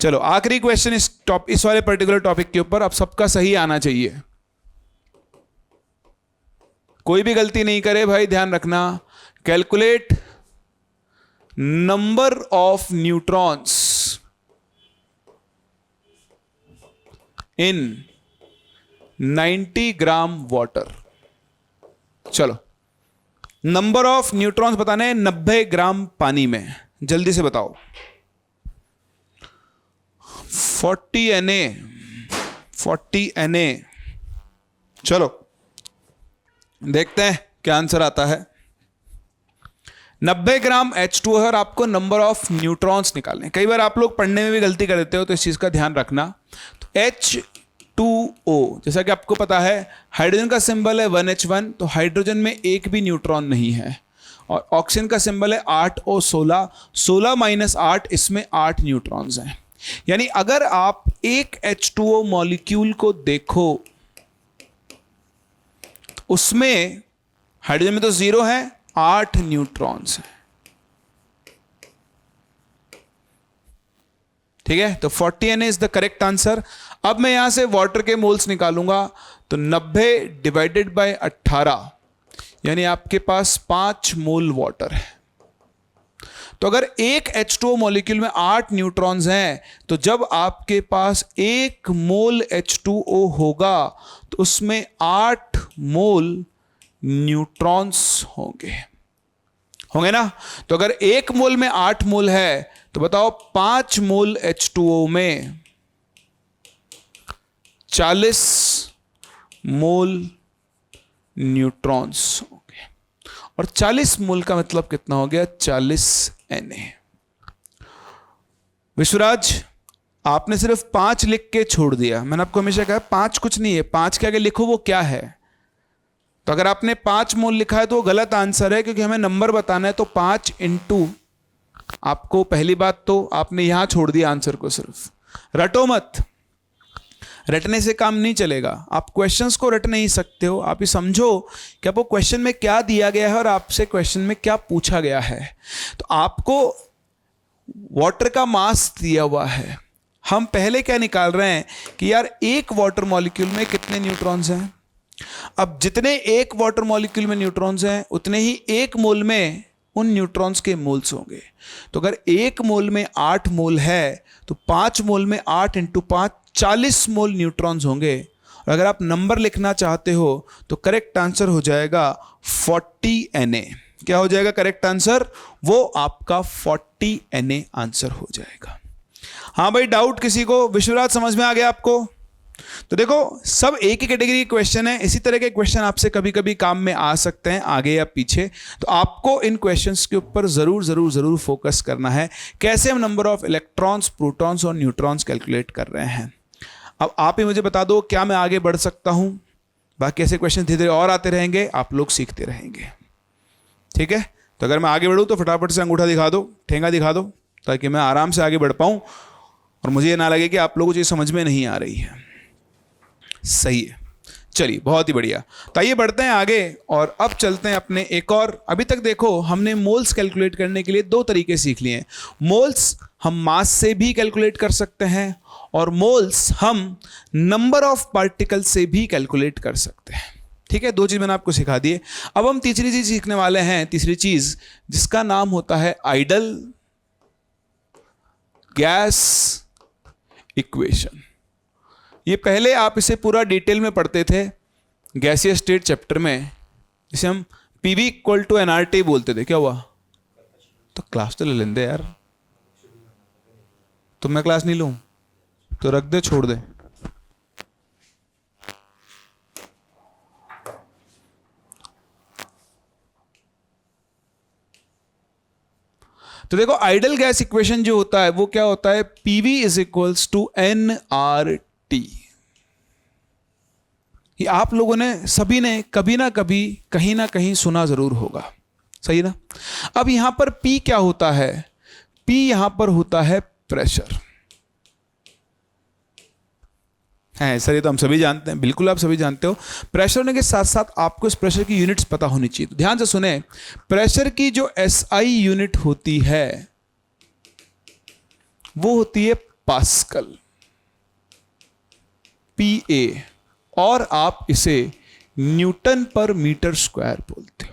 चलो आखिरी क्वेश्चन इस वाले पर्टिकुलर टॉपिक के ऊपर। अब सबका सही आना चाहिए, कोई भी गलती नहीं करे भाई, ध्यान रखना। Calculate number of neutrons in 90 gram water. चलो नंबर ऑफ न्यूट्रॉन्स बताने हैं 90 ग्राम पानी में। जल्दी से बताओ। 40 Na। चलो देखते हैं क्या आंसर आता है। 90 ग्राम H2O है और आपको नंबर ऑफ न्यूट्रॉन्स निकालने। कई बार आप लोग पढ़ने में भी गलती कर देते हो, तो इस चीज का ध्यान रखना। तो H2O जैसा कि आपको पता है हाइड्रोजन का सिंबल है 1H1, तो हाइड्रोजन में एक भी न्यूट्रॉन नहीं है। और ऑक्सीजन का सिंबल है 8O16, 16 - 8 इसमें 8 न्यूट्रॉन्स हैं। यानी अगर आप एक H2O मॉलिक्यूल को देखो उसमें हाइड्रोजन में तो 0 है, 8 न्यूट्रॉन्स हैं। ठीक है, तो 40 Na is the correct answer. अब मैं यहां से वाटर के मोल्स निकालूंगा। तो 90 डिवाइडेड बाय 18 यानी आपके पास 5 मोल वाटर है। तो अगर एक H2O मॉलिक्यूल में 8 न्यूट्रॉन्स हैं तो जब आपके पास 1 मोल H2O होगा तो उसमें 8 मोल न्यूट्रॉन्स होंगे ना। तो अगर 1 मोल में 8 मोल है तो बताओ 5 मोल H2O में 40 मोल न्यूट्रॉन्स होंगे। और 40 मोल का मतलब कितना हो गया? 40 Na। विश्वराज, आपने सिर्फ 5 लिख के छोड़ दिया। मैंने आपको हमेशा कहा 5 कुछ नहीं है, 5 के आगे लिखो वो क्या है। तो अगर आपने 5 मोल लिखा है तो वो गलत आंसर है, क्योंकि हमें नंबर बताना है। तो 5 इंटू, आपको पहली बात तो आपने यहां छोड़ दिया आंसर को, सिर्फ रटो मत। रटने से काम नहीं चलेगा। आप क्वेश्चंस को रट नहीं सकते हो। आप ये समझो कि आपको क्वेश्चन में क्या दिया गया है और आपसे क्वेश्चन में क्या पूछा गया है। तो आपको वाटर का मास दिया हुआ है। हम पहले क्या निकाल रहे हैं कि यार एक वाटर मॉलिक्यूल में कितने न्यूट्रॉन्स हैं। अब जितने एक वाटर मॉलिक्यूल में न्यूट्रॉन्स हैं उतने ही एक मोल में उन न्यूट्रॉन्स के मोल्स होंगे। तो अगर एक मोल में 8 मोल है तो 5 मोल में 8 इंटू 5 40 मोल न्यूट्रॉन्स होंगे। और अगर आप नंबर लिखना चाहते हो तो करेक्ट आंसर हो जाएगा 40 Na। क्या हो जाएगा करेक्ट आंसर? वो आपका 40 Na आंसर हो जाएगा। हाँ भाई, डाउट किसी को? विश्वराज समझ में आ गया आपको? तो देखो, सब एक ही कैटेगरी के क्वेश्चन है। इसी तरह के क्वेश्चन आपसे कभी कभी काम में आ सकते हैं, आगे या पीछे। तो आपको इन क्वेश्चंस के ऊपर जरूर जरूर जरूर फोकस करना है। कैसे हम नंबर ऑफ इलेक्ट्रॉन्स, प्रोटॉन्स और न्यूट्रॉन्स कैलकुलेट कर रहे हैं। अब आप ही मुझे बता दो, क्या मैं आगे बढ़ सकता हूं? बाकी ऐसे क्वेश्चन धीरे धीरे और आते रहेंगे, आप लोग सीखते रहेंगे। ठीक है? तो अगर मैं आगे बढ़ूं तो फटाफट से अंगूठा दिखा दो, ठेंगा दिखा दो, ताकि मैं आराम से आगे बढ़ पाऊं और मुझे ये ना लगे कि आप लोगों को ये समझ में नहीं आ रही है। सही है, चलिए, बहुत ही बढ़िया। तो आइए बढ़ते हैं आगे और अब चलते हैं अपने एक और। अभी तक देखो हमने मोल्स कैलकुलेट करने के लिए 2 तरीके सीख लिए हैं। मोल्स हम मास से भी कैलकुलेट कर सकते हैं और मोल्स हम नंबर ऑफ पार्टिकल से भी कैलकुलेट कर सकते हैं। ठीक है, 2 चीज मैंने आपको सिखा दिए। अब हम तीसरी चीज सीखने वाले हैं, तीसरी चीज जिसका नाम होता है आइडल गैस इक्वेशन। ये पहले आप इसे पूरा डिटेल में पढ़ते थे गैसीय स्टेट चैप्टर में, जिसे हम PV इक्वल टू nRT बोलते थे। क्या हुआ? तो क्लास तो ले लेंगे यार। तो मैं क्लास नहीं लूं तो रख दे, छोड़ दे। तो देखो, आइडल गैस इक्वेशन जो होता है वो क्या होता है? PV is equals to nRT। ये आप लोगों ने सभी ने कभी ना कभी कहीं ना कहीं सुना जरूर होगा, सही ना? अब यहां पर P क्या होता है? P यहां पर होता है प्रेशर। है सर, ये तो हम सभी जानते हैं, बिल्कुल आप सभी जानते हो। प्रेशर होने के साथ साथ आपको इस प्रेशर की यूनिट्स पता होनी चाहिए। तो ध्यान से सुने, प्रेशर की जो SI यूनिट होती है वो होती है पास्कल, PA, और आप इसे न्यूटन पर मीटर स्क्वायर बोलते हो।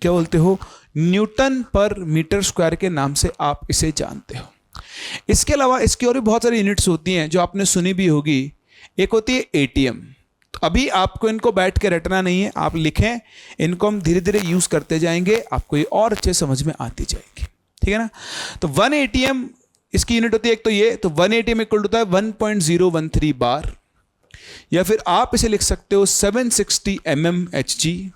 क्या बोलते हो? न्यूटन पर मीटर स्क्वायर के नाम से आप इसे जानते हो। इसके अलावा इसकी और भी बहुत सारी यूनिट्स होती हैं जो आपने सुनी भी होगी। एक होती है ATM। तो अभी आपको इनको बैठ के रटना नहीं है, आप लिखें, इनको हम धीरे धीरे यूज करते जाएंगे, आपको ये और अच्छे समझ में आती जाएगी। ठीक है ना? तो 1 ATM इसकी यूनिट होती है एक तो ये, तो 1 ATM इक्वल होता है 1.013 बार, या फिर आप इसे लिख सकते हो 760 mmHg,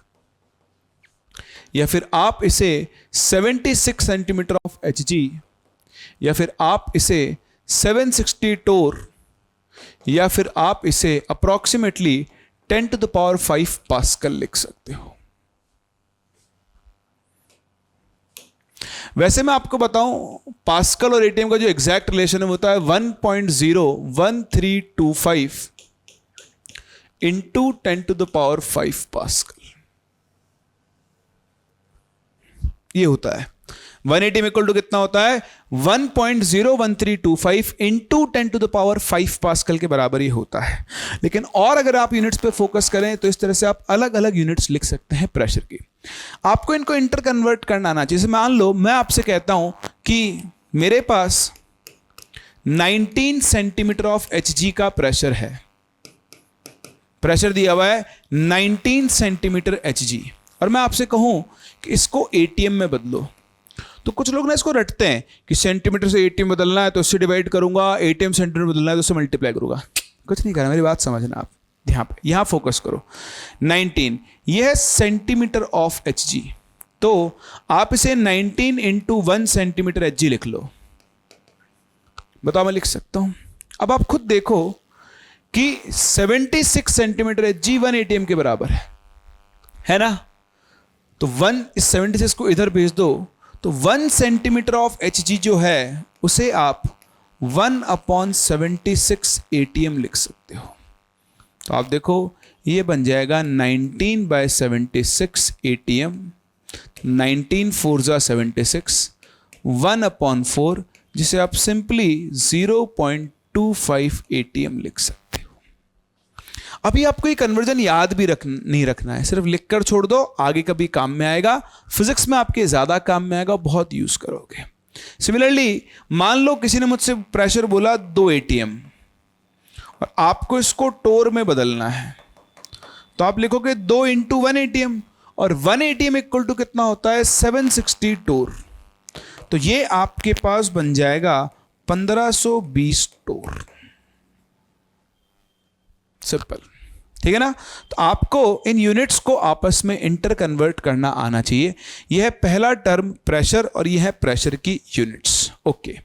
या फिर आप इसे 76 सेंटीमीटर ऑफ Hg, या फिर आप इसे 760 टोर, या फिर आप इसे approximately 10 to the power 5 pascal लिख सकते हो। वैसे मैं आपको बताऊं, पास्कल और ATM का जो एग्जैक्ट रिलेशन है होता है 1.01325 into 10 to the power 5 pascal, ये होता है। 1 ATM इक्वल टू कितना होता है 1.01325 इंटू 10⁵ पास्कल के बराबर ही होता है। लेकिन और अगर आप यूनिट्स पे फोकस करें तो इस तरह से आप अलग अलग यूनिट्स लिख सकते हैं प्रेशर की। आपको इनको इंटर कन्वर्ट करना आना चाहिए। जैसे मान लो मैं आपसे कहता हूं कि मेरे पास 19 सेंटीमीटर ऑफ Hg का प्रेशर है, प्रेशर दिया हुआ है 19 सेंटीमीटर Hg, और मैं आपसे कहूं कि इसको ATM में बदलो, तो कुछ लोग ना इसको रटते हैं कि सेंटीमीटर से ATM बदलना है तो उससे डिवाइड करूंगा, ATM सेंटीमीटर बदलना है तो उससे मल्टीप्लाई करूंगा। कुछ नहीं करना, मेरी बात समझना आप, यहाँ फोकस करो। 19 ये है सेंटीमीटर ऑफ Hg, तो आप इसे 19 इंटू 1 सेंटीमीटर Hg लिख लो। बताओ मैं लिख सकता हूं? अब आप खुद देखो कि 76 सेंटीमीटर Hg 1 ATM के बराबर है ना? तो 1 इस 76 को इधर भेज दो, तो 1 सेंटीमीटर ऑफ Hg जो है उसे आप 1/76 ATM लिख सकते हो। तो आप देखो ये बन जाएगा 19/76 ATM, 19 4 जा 76, 1/4, जिसे आप सिंपली 0.25 ATM लिख सकते हो। अभी आपको ये कन्वर्जन याद भी नहीं रखना है, सिर्फ लिखकर छोड़ दो, आगे कभी काम में आएगा, फिजिक्स में आपके ज्यादा काम में आएगा, बहुत यूज करोगे। सिमिलरली मान लो किसी ने मुझसे प्रेशर बोला 2 ATM और आपको इसको टोर में बदलना है, तो आप लिखोगे 2 इंटू 1 ATM, और 1 ATM इक्वल टू कितना होता है 760 टोर, तो ये आपके पास बन जाएगा 1520 टोर। सिंपल, ठीक है ना? तो आपको इन यूनिट्स को आपस में इंटर कन्वर्ट करना आना चाहिए। यह है पहला टर्म प्रेशर, और यह है प्रेशर की यूनिट्स। ओके,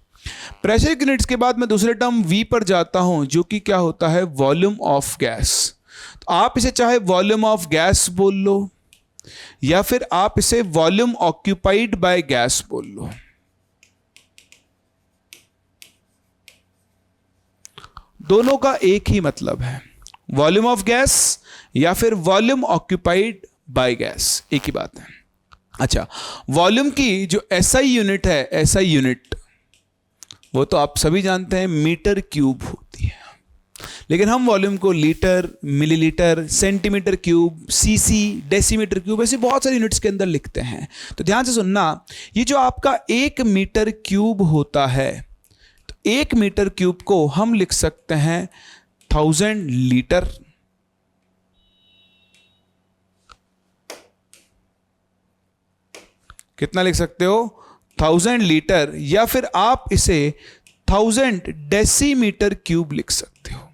प्रेशर की यूनिट्स के बाद मैं दूसरे टर्म V पर जाता हूं, जो कि क्या होता है वॉल्यूम ऑफ गैस। तो आप इसे चाहे वॉल्यूम ऑफ गैस बोल लो या फिर आप इसे वॉल्यूम ऑक्यूपाइड बाय गैस बोल लो। दोनों का एक ही मतलब है, वॉल्यूम ऑफ गैस या फिर वॉल्यूम ऑक्यूपाइड बाय गैस, एक ही बात है। अच्छा, वॉल्यूम की जो SI यूनिट है, SI यूनिट वो तो आप सभी जानते हैं मीटर क्यूब होती है, लेकिन हम वॉल्यूम को litre, millilitre, centimetre cube, CC, decimetre cube, ऐसी बहुत सारी यूनिट्स के अंदर लिखते हैं। तो ध्यान से सुनना, ये जो आपका 1 मीटर क्यूब होता है, तो 1 मीटर क्यूब को हम लिख सकते हैं 1000 लीटर। कितना लिख सकते हो 1000 लीटर, या फिर आप इसे 1000 डेसीमीटर क्यूब लिख सकते हो।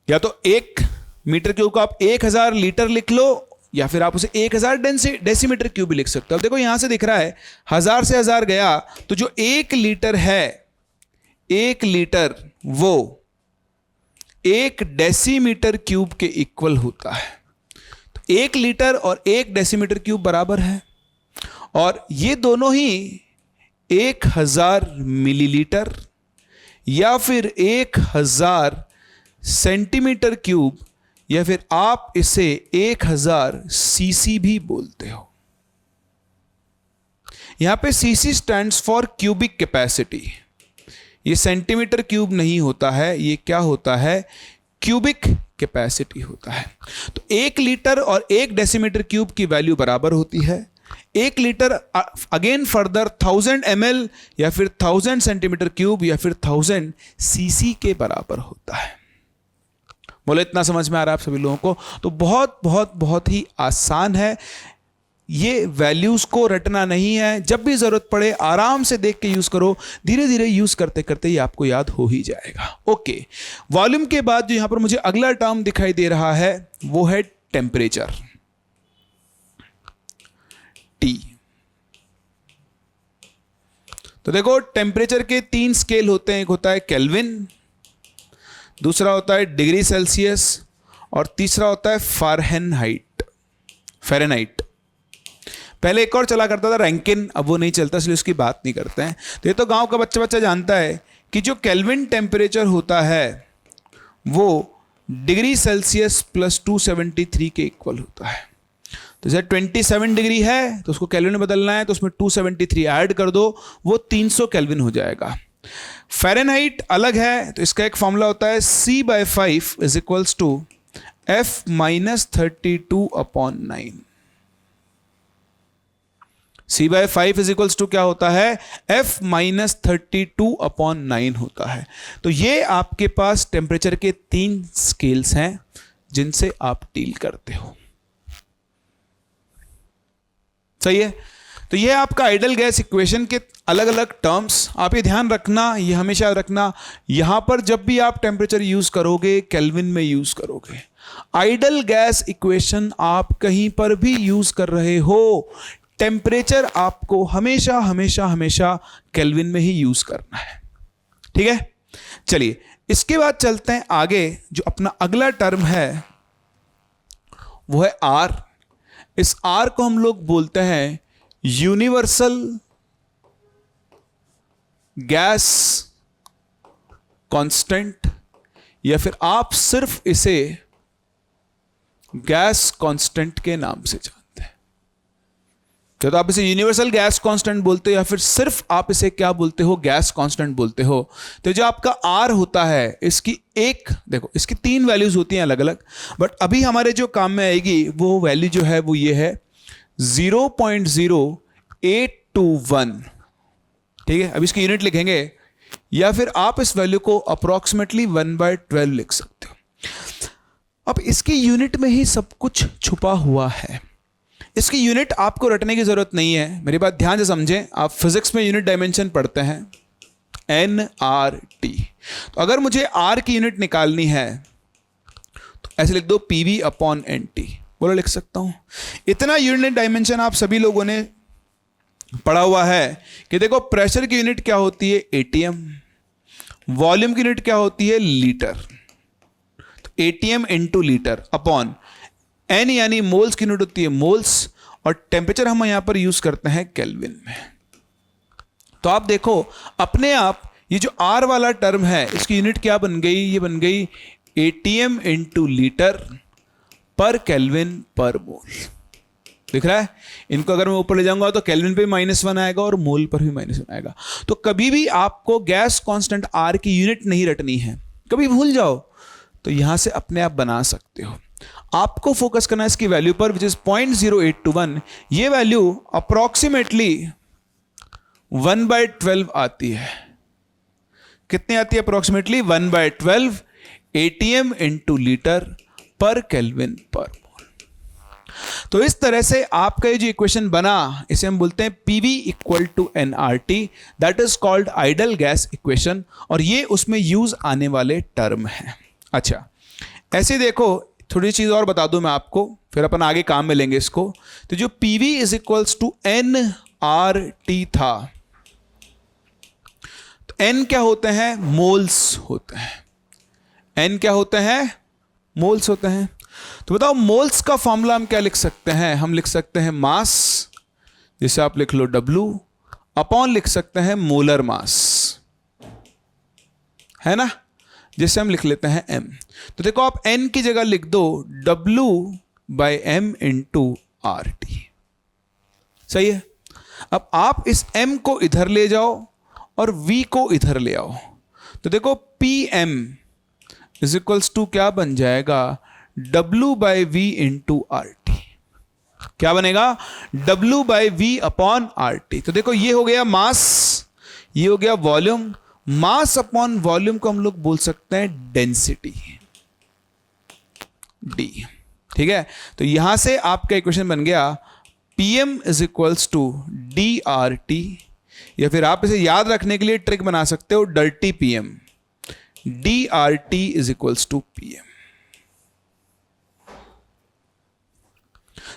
या तो 1 मीटर क्यूब को आप 1000 लीटर लिख लो, या फिर आप उसे 1000 डेसीमीटर क्यूब भी लिख सकते हो। अब देखो यहां से दिख रहा है 1000 से 1000 गया, तो जो 1 लीटर है, 1 लीटर वो 1 डेसीमीटर क्यूब के इक्वल होता है। तो 1 लीटर और 1 डेसीमीटर क्यूब बराबर है, और ये दोनों ही 1000 मिलीलीटर या फिर 1000 सेंटीमीटर क्यूब, या फिर आप इसे 1000 सीसी भी बोलते हो। यहां पे CC stands for cubic capacity. ये सेंटीमीटर क्यूब नहीं होता है, ये क्या होता है क्यूबिक कैपेसिटी होता है। तो 1 लीटर और 1 डेसीमीटर क्यूब की वैल्यू बराबर होती है। 1 लीटर अगेन फर्दर 1000 ml या फिर 1000 सेंटीमीटर क्यूब या फिर 1000 सीसी के बराबर होता है। बोले इतना समझ में आ रहा है आप सभी लोगों को? तो बहुत बहुत बहुत ही आसान है, ये वैल्यूज को रटना नहीं है, जब भी जरूरत पड़े आराम से देख के यूज करो, धीरे धीरे यूज करते करते ही आपको याद हो ही जाएगा। ओके, वॉल्यूम के बाद जो यहां पर मुझे अगला टर्म दिखाई दे रहा है वो है टेम्परेचर, T। तो देखो टेम्परेचर के 3 स्केल होते हैं, एक होता है केल्विन, दूसरा होता है डिग्री सेल्सियस, और तीसरा होता है फ़ारेनहाइट। पहले एक और चला करता था रैंकिन, अब वो नहीं चलता, इसलिए उसकी बात नहीं करते हैं। तो ये तो गांव का बच्चा जानता है कि जो केल्विन टेम्परेचर होता है वो डिग्री सेल्सियस +273 के इक्वल होता है। तो जैसे 27 डिग्री है तो उसको केल्विन में बदलना है, तो उसमें 273 ऐड कर दो, वो 300 केल्विन हो जाएगा। फ़ारेनहाइट अलग है, तो इसका एक फॉर्मूला होता है C/5 is equals to F-32/9। C/5 is equals to क्या होता है? F-32/9 होता है। तो ये आपके पास टेम्परेचर के 3 स्केल्स हैं जिनसे आप डील करते हो। सही है? तो ये आपका आइडल गैस इक्वेशन के अलग अलग टर्म्स। आप ये ध्यान रखना, ये हमेशा रखना, यहां पर जब भी आप टेम्परेचर यूज करोगे केल्विन में यूज करोगे। आइडल गैस इक्वेशन आप कहीं पर भी यूज कर रहे हो, टेम्परेचर आपको हमेशा हमेशा हमेशा केल्विन में ही यूज करना है। ठीक है, चलिए इसके बाद चलते हैं आगे। जो अपना अगला टर्म है वो है आर। इस आर को हम लोग बोलते हैं यूनिवर्सल गैस कांस्टेंट, या फिर आप सिर्फ इसे गैस कांस्टेंट के नाम से जानते हैं। तो आप इसे यूनिवर्सल गैस कांस्टेंट बोलते हो, या फिर सिर्फ आप इसे क्या बोलते हो? गैस कांस्टेंट बोलते हो। तो जो आपका आर होता है, इसकी देखो इसकी 3 वैल्यूज होती हैं अलग अलग, बट अभी हमारे जो काम में आएगी वो वैल्यू जो है वो ये है 0.0821। ठीक है, अब इसकी यूनिट लिखेंगे, या फिर आप इस वैल्यू को अप्रोक्सीमेटली 1/12 लिख सकते हो। अब इसकी यूनिट में ही सब कुछ छुपा हुआ है। इसकी यूनिट आपको रटने की जरूरत नहीं है, मेरी बात ध्यान से समझें। आप फिजिक्स में यूनिट डायमेंशन पढ़ते हैं, NRT। तो अगर मुझे R की यूनिट निकालनी है तो ऐसे लिख दो PV/NT। बोलो, लिख सकता हूं। इतना यूनिट डायमेंशन आप सभी लोगों ने पढ़ा हुआ है कि देखो प्रेशर की यूनिट क्या होती है? ATM। वॉल्यूम की यूनिट क्या होती है? लीटर। तो ATM into litre upon N यानी मोल्स की यूनिट होती है मोल्स, और टेम्परेचर हम यहां पर यूज करते हैं केल्विन में। तो आप देखो अपने आप ये जो R वाला टर्म है इसकी यूनिट क्या बन गई? ये बन गई ATM इंटू लीटर पर केल्विन पर मोल। दिख रहा है? इनको अगर मैं ऊपर ले जाऊंगा तो केल्विन पे -1 आएगा और मोल पर भी -1 आएगा। तो कभी भी आपको गैस कांस्टेंट R की यूनिट नहीं रटनी है, कभी भूल जाओ तो यहां से अपने आप बना सकते हो। आपको फोकस करना है इसकी वैल्यू पर, विच इज 0.0821। ये वैल्यू अप्रोक्सीमेटली 1/12 आती है। कितनी आती है? अप्रोक्सीमेटली 1/12 ATM इंटू लीटर पर केल्विन पर मोल। तो इस तरह से आपका ये जो इक्वेशन बना, इसे हम बोलते हैं PV = nRT, that is called idol gas equation, और ये उसमें यूज आने वाले टर्म है। अच्छा, ऐसे देखो, थोड़ी चीज और बता दूं मैं आपको, फिर अपन आगे काम में लेंगे इसको। तो जो PV = nRT था, तो N क्या होते हैं? मोल्स होते हैं। N क्या होते हैं? मोल्स होते हैं। तो बताओ मोल्स का फॉर्मूला हम क्या लिख सकते हैं? हम लिख सकते हैं मास, जिसे आप लिख लो W, अपॉन लिख सकते हैं मोलर मास, है ना, जिसे हम लिख लेते हैं M। तो देखो आप N की जगह लिख दो W/M इंटू RT। सही है? अब आप इस M को इधर ले जाओ और V को इधर ले आओ, तो देखो PM = क्या बन जाएगा? W/V into RT। क्या बनेगा? W/V/RT। तो देखो ये हो गया मास, ये हो गया वॉल्यूम। मास अपॉन वॉल्यूम को हम लोग बोल सकते हैं डेंसिटी, D। ठीक है, तो यहां से आपका इक्वेशन बन गया PM = DRT, या फिर आप इसे याद रखने के लिए ट्रिक बना सकते हो, डर्टी PM। DRT = PM।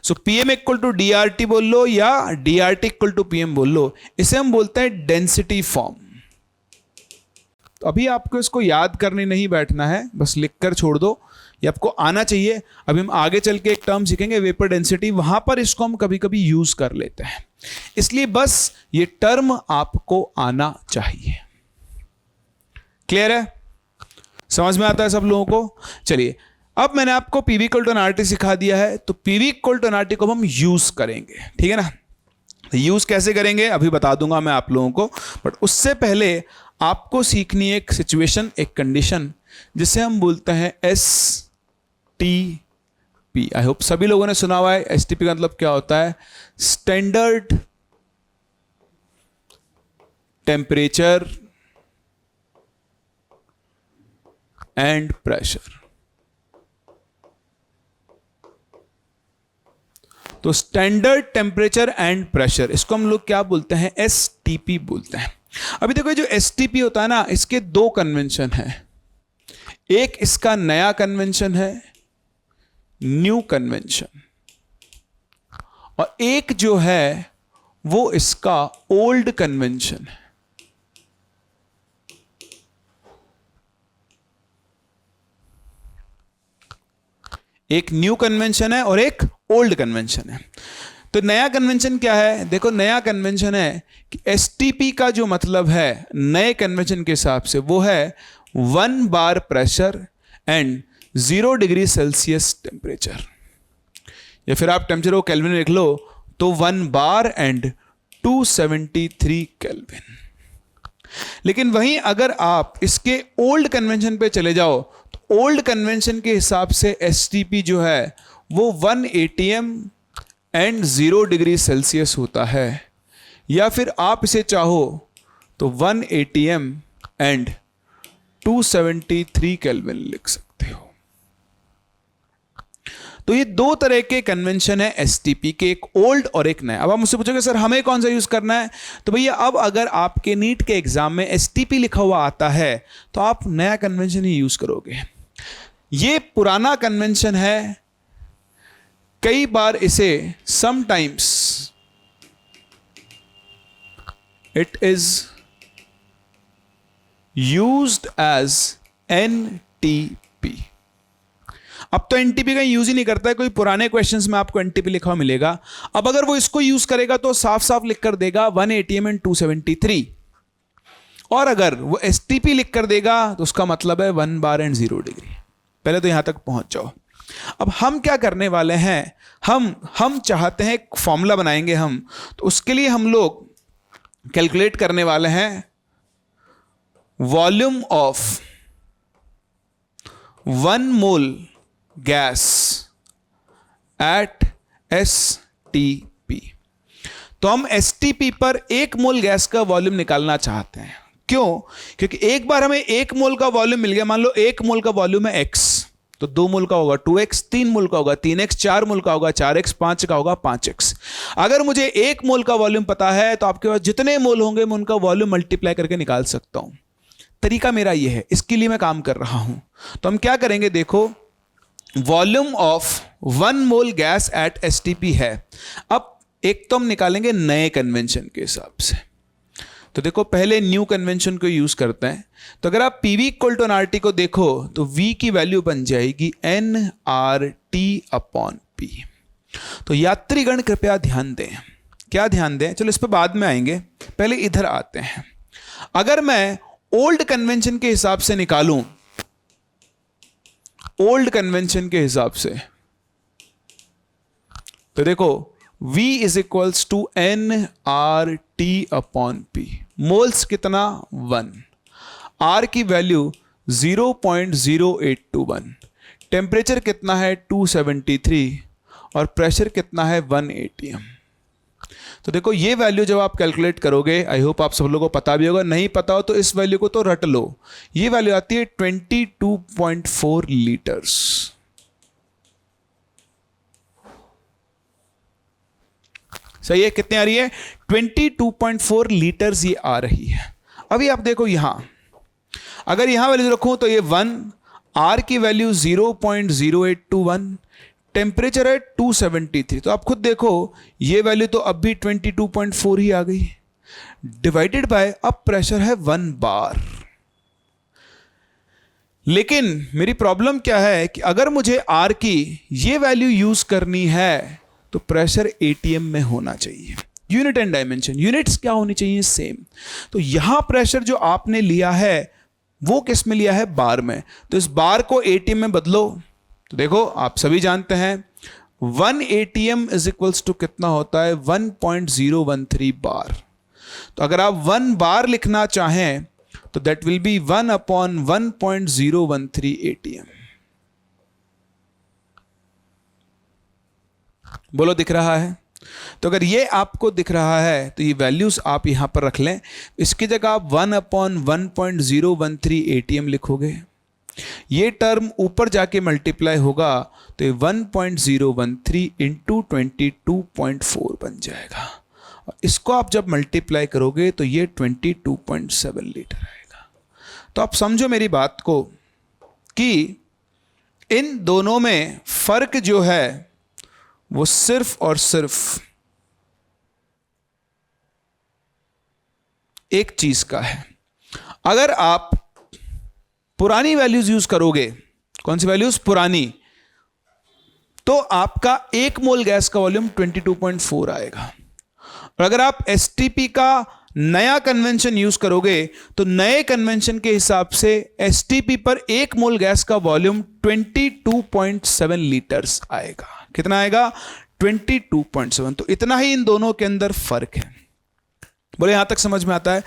सो PM = DRT बोल लो, या DRT = PM बोल लो। इसे हम बोलते हैं डेंसिटी फॉर्म। तो अभी आपको इसको याद करने नहीं बैठना है, बस लिखकर छोड़ दो, ये आपको आना चाहिए। अभी हम आगे चल के एक टर्म सीखेंगे वेपर डेंसिटी, वहां पर इसको हम कभी कभी यूज कर लेते हैं, इसलिए बस ये टर्म आपको आना चाहिए। क्लियर है? समझ में आता है सब लोगों को? चलिए अब मैंने आपको पीवी इक्वल टू एनआरटी सिखा दिया है, तो पीवी इक्वल टू एनआरटी को हम यूज करेंगे, ठीक है ना। तो यूज कैसे करेंगे अभी बता दूंगा मैं आप लोगों को, बट उससे पहले आपको सीखनी एक सिचुएशन, एक कंडीशन जिसे हम बोलते हैं STP। आई होप सभी लोगों ने सुना हुआ है। STP का मतलब क्या होता है? Standard temperature and pressure. तो स्टैंडर्ड टेम्परेचर एंड प्रेशर, इसको हम लोग क्या बोलते हैं? STP बोलते हैं। अभी देखो जो STP होता है ना, इसके दो कन्वेंशन हैं। एक इसका नया कन्वेंशन है, न्यू कन्वेंशन, और एक जो है वो इसका ओल्ड कन्वेंशन है। एक न्यू कन्वेंशन है और एक ओल्ड कन्वेंशन है। तो नया कन्वेंशन क्या है? देखो नया कन्वेंशन है कि STP का जो मतलब है नए कन्वेंशन के हिसाब से वो है 1 bar pressure and 0 degree celsius temperature, या फिर आप टेम्परेचर को केल्विन में लिख लो तो 1 बार एंड 273 केल्विन। लेकिन वहीं अगर आप इसके ओल्ड कन्वेंशन पे चले जाओ तो ओल्ड कन्वेंशन के हिसाब से STP जो है वो 1 ATM एंड 0 डिग्री सेल्सियस होता है, या फिर आप इसे चाहो तो 1 ATM एंड 273 केल्विन लिख सकते हो। तो ये दो तरह के कन्वेंशन है STP के, एक ओल्ड और एक नया। अब आप मुझसे पूछोगे सर हमें कौन सा यूज करना है? तो भैया अब अगर आपके नीट के एग्जाम में STP लिखा हुआ आता है तो आप नया कन्वेंशन ही यूज करोगे। ये पुराना कन्वेंशन है, कई बार इसे sometimes it is used as NTP। अब तो NTP का यूज ही नहीं करता है कोई, पुराने क्वेश्चंस में आपको NTP लिखा हुआ मिलेगा। अब अगर वो इसको यूज करेगा तो साफ साफ लिख कर देगा 1 ATM एंड 273, और अगर वो STP लिख कर देगा तो उसका मतलब है 1 बार एंड 0 डिग्री। पहले तो यहां तक पहुंच जाओ। अब हम क्या करने वाले हैं, हम चाहते हैं एक फॉर्मूला बनाएंगे हम, तो उसके लिए हम लोग कैलकुलेट करने वाले हैं volume of 1 mole gas at STP। तो हम STP पर 1 मोल गैस का वॉल्यूम निकालना चाहते हैं। क्यों? क्योंकि एक बार हमें 1 मोल का वॉल्यूम मिल गया, मान लो 1 मोल का वॉल्यूम है x, तो 2 मोल का होगा 2x, 3 मोल का होगा 3x, 4 मोल का होगा 4x, 5 का होगा 5x। अगर मुझे 1 मोल का वॉल्यूम पता है तो आपके पास जितने मोल होंगे मैं उनका वॉल्यूम मल्टीप्लाई करके निकाल सकता हूं। तरीका मेरा यह है, इसके लिए मैं काम कर रहा हूं। तो हम क्या करेंगे, देखो volume of 1 mole gas at STP है। अब एक तो हम निकालेंगे नए कन्वेंशन के हिसाब से, तो देखो पहले न्यू कन्वेंशन को यूज करते हैं। तो अगर आप PV इक्वल टू एनआरटी को देखो तो V की वैल्यू बन जाएगी nRT अपॉन P। तो यात्रीगण कृपया ध्यान दें। क्या ध्यान दें? चलो इस पर बाद में आएंगे, पहले इधर आते हैं। अगर मैं ओल्ड कन्वेंशन के हिसाब से निकालूं, ओल्ड कन्वेंशन के हिसाब से, तो देखो V is equals to nRT upon P। Moles कितना? 1। R की वैल्यू 0.0821। टेम्परेचर कितना है? 273। और प्रेशर कितना है? 1 ATM। तो देखो ये वैल्यू जब आप कैलकुलेट करोगे, आई होप आप सब लोगों को पता भी होगा, नहीं पता हो तो इस वैल्यू को तो रट लो। ये वैल्यू आती है 22.4 लीटर्स। सही है? कितने आ रही है? 22.4 लीटर्स ये आ रही है। अभी आप देखो यहां, अगर यहां वैल्यू रखूं तो ये 1, R की वैल्यू 0.0821, टेम्परेचर है 273। तो आप खुद देखो ये वैल्यू तो अब भी 22.4 ही आ गई, डिवाइडेड बाय अब प्रेशर है 1 बार। लेकिन मेरी प्रॉब्लम क्या है कि अगर मुझे R की ये वैल्यू यूज करनी है तो प्रेशर ATM में होना चाहिए। यूनिट एंड डायमेंशन, यूनिट्स क्या होनी चाहिए? सेम। तो यहां प्रेशर जो आपने लिया है वो किस में लिया है? बार में। तो इस बार को ATM में बदलो, तो देखो आप सभी जानते हैं 1 ATM इज इक्वल्स टू कितना होता है 1.013 बार। तो अगर आप 1 बार लिखना चाहें तो दैट विल बी 1/1.013 ATM। बोलो दिख रहा है? तो अगर ये आपको दिख रहा है तो ये वैल्यूज आप यहां पर रख लें। इसकी जगह आप 1/1.013 ATM लिखोगे। ये टर्म ऊपर जाके मल्टीप्लाई होगा तो ये 1.013 इंटू 22.4 बन जाएगा। और इसको आप जब मल्टीप्लाई करोगे तो ये 22.7 लीटर आएगा। तो आप समझो मेरी बात को कि इन दोनों में फर्क जो है वो सिर्फ और सिर्फ एक चीज का है। अगर आप पुरानी वैल्यूज यूज करोगे, कौन सी वैल्यूज? पुरानी, तो आपका 1 मोल गैस का वॉल्यूम 22.4 आएगा। और अगर आप एसटीपी का नया कन्वेंशन यूज करोगे तो नए कन्वेंशन के हिसाब से एसटीपी पर 1 मोल गैस का वॉल्यूम 22.7 लीटर्स आएगा। कितना आएगा? 22.7। तो इतना ही इन दोनों के अंदर फर्क है। बोले यहां तक समझ में आता है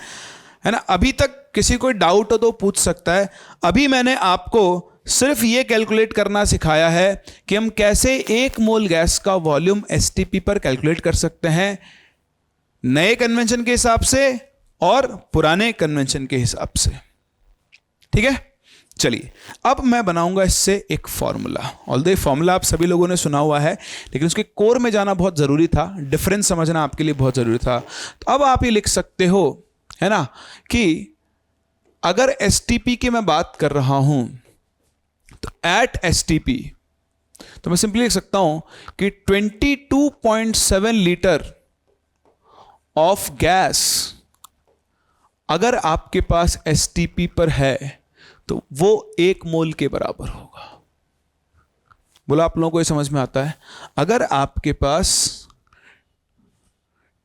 ना? अभी तक किसी कोई डाउट हो तो पूछ सकता है। अभी मैंने आपको सिर्फ ये कैलकुलेट करना सिखाया है कि हम कैसे 1 मोल गैस का वॉल्यूम एसटीपी पर कैलकुलेट कर सकते हैं, नए कन्वेंशन के हिसाब से और पुराने कन्वेंशन के हिसाब से। ठीक है, चलिए अब मैं बनाऊंगा इससे एक फॉर्मूला। ऑल्दो फॉर्मूला आप सभी लोगों ने सुना हुआ है, लेकिन उसके कोर में जाना बहुत जरूरी था, डिफरेंस समझना आपके लिए बहुत जरूरी था। तो अब आप ये लिख सकते हो, है ना, कि अगर एसटीपी की मैं बात कर रहा हूं तो एट एसटीपी तो मैं सिंपली लिख सकता हूं कि 22.7 लीटर ऑफ गैस अगर आपके पास एसटीपी पर है तो वो 1 मोल के बराबर होगा। बोला आप लोगों को ये समझ में आता है? अगर आपके पास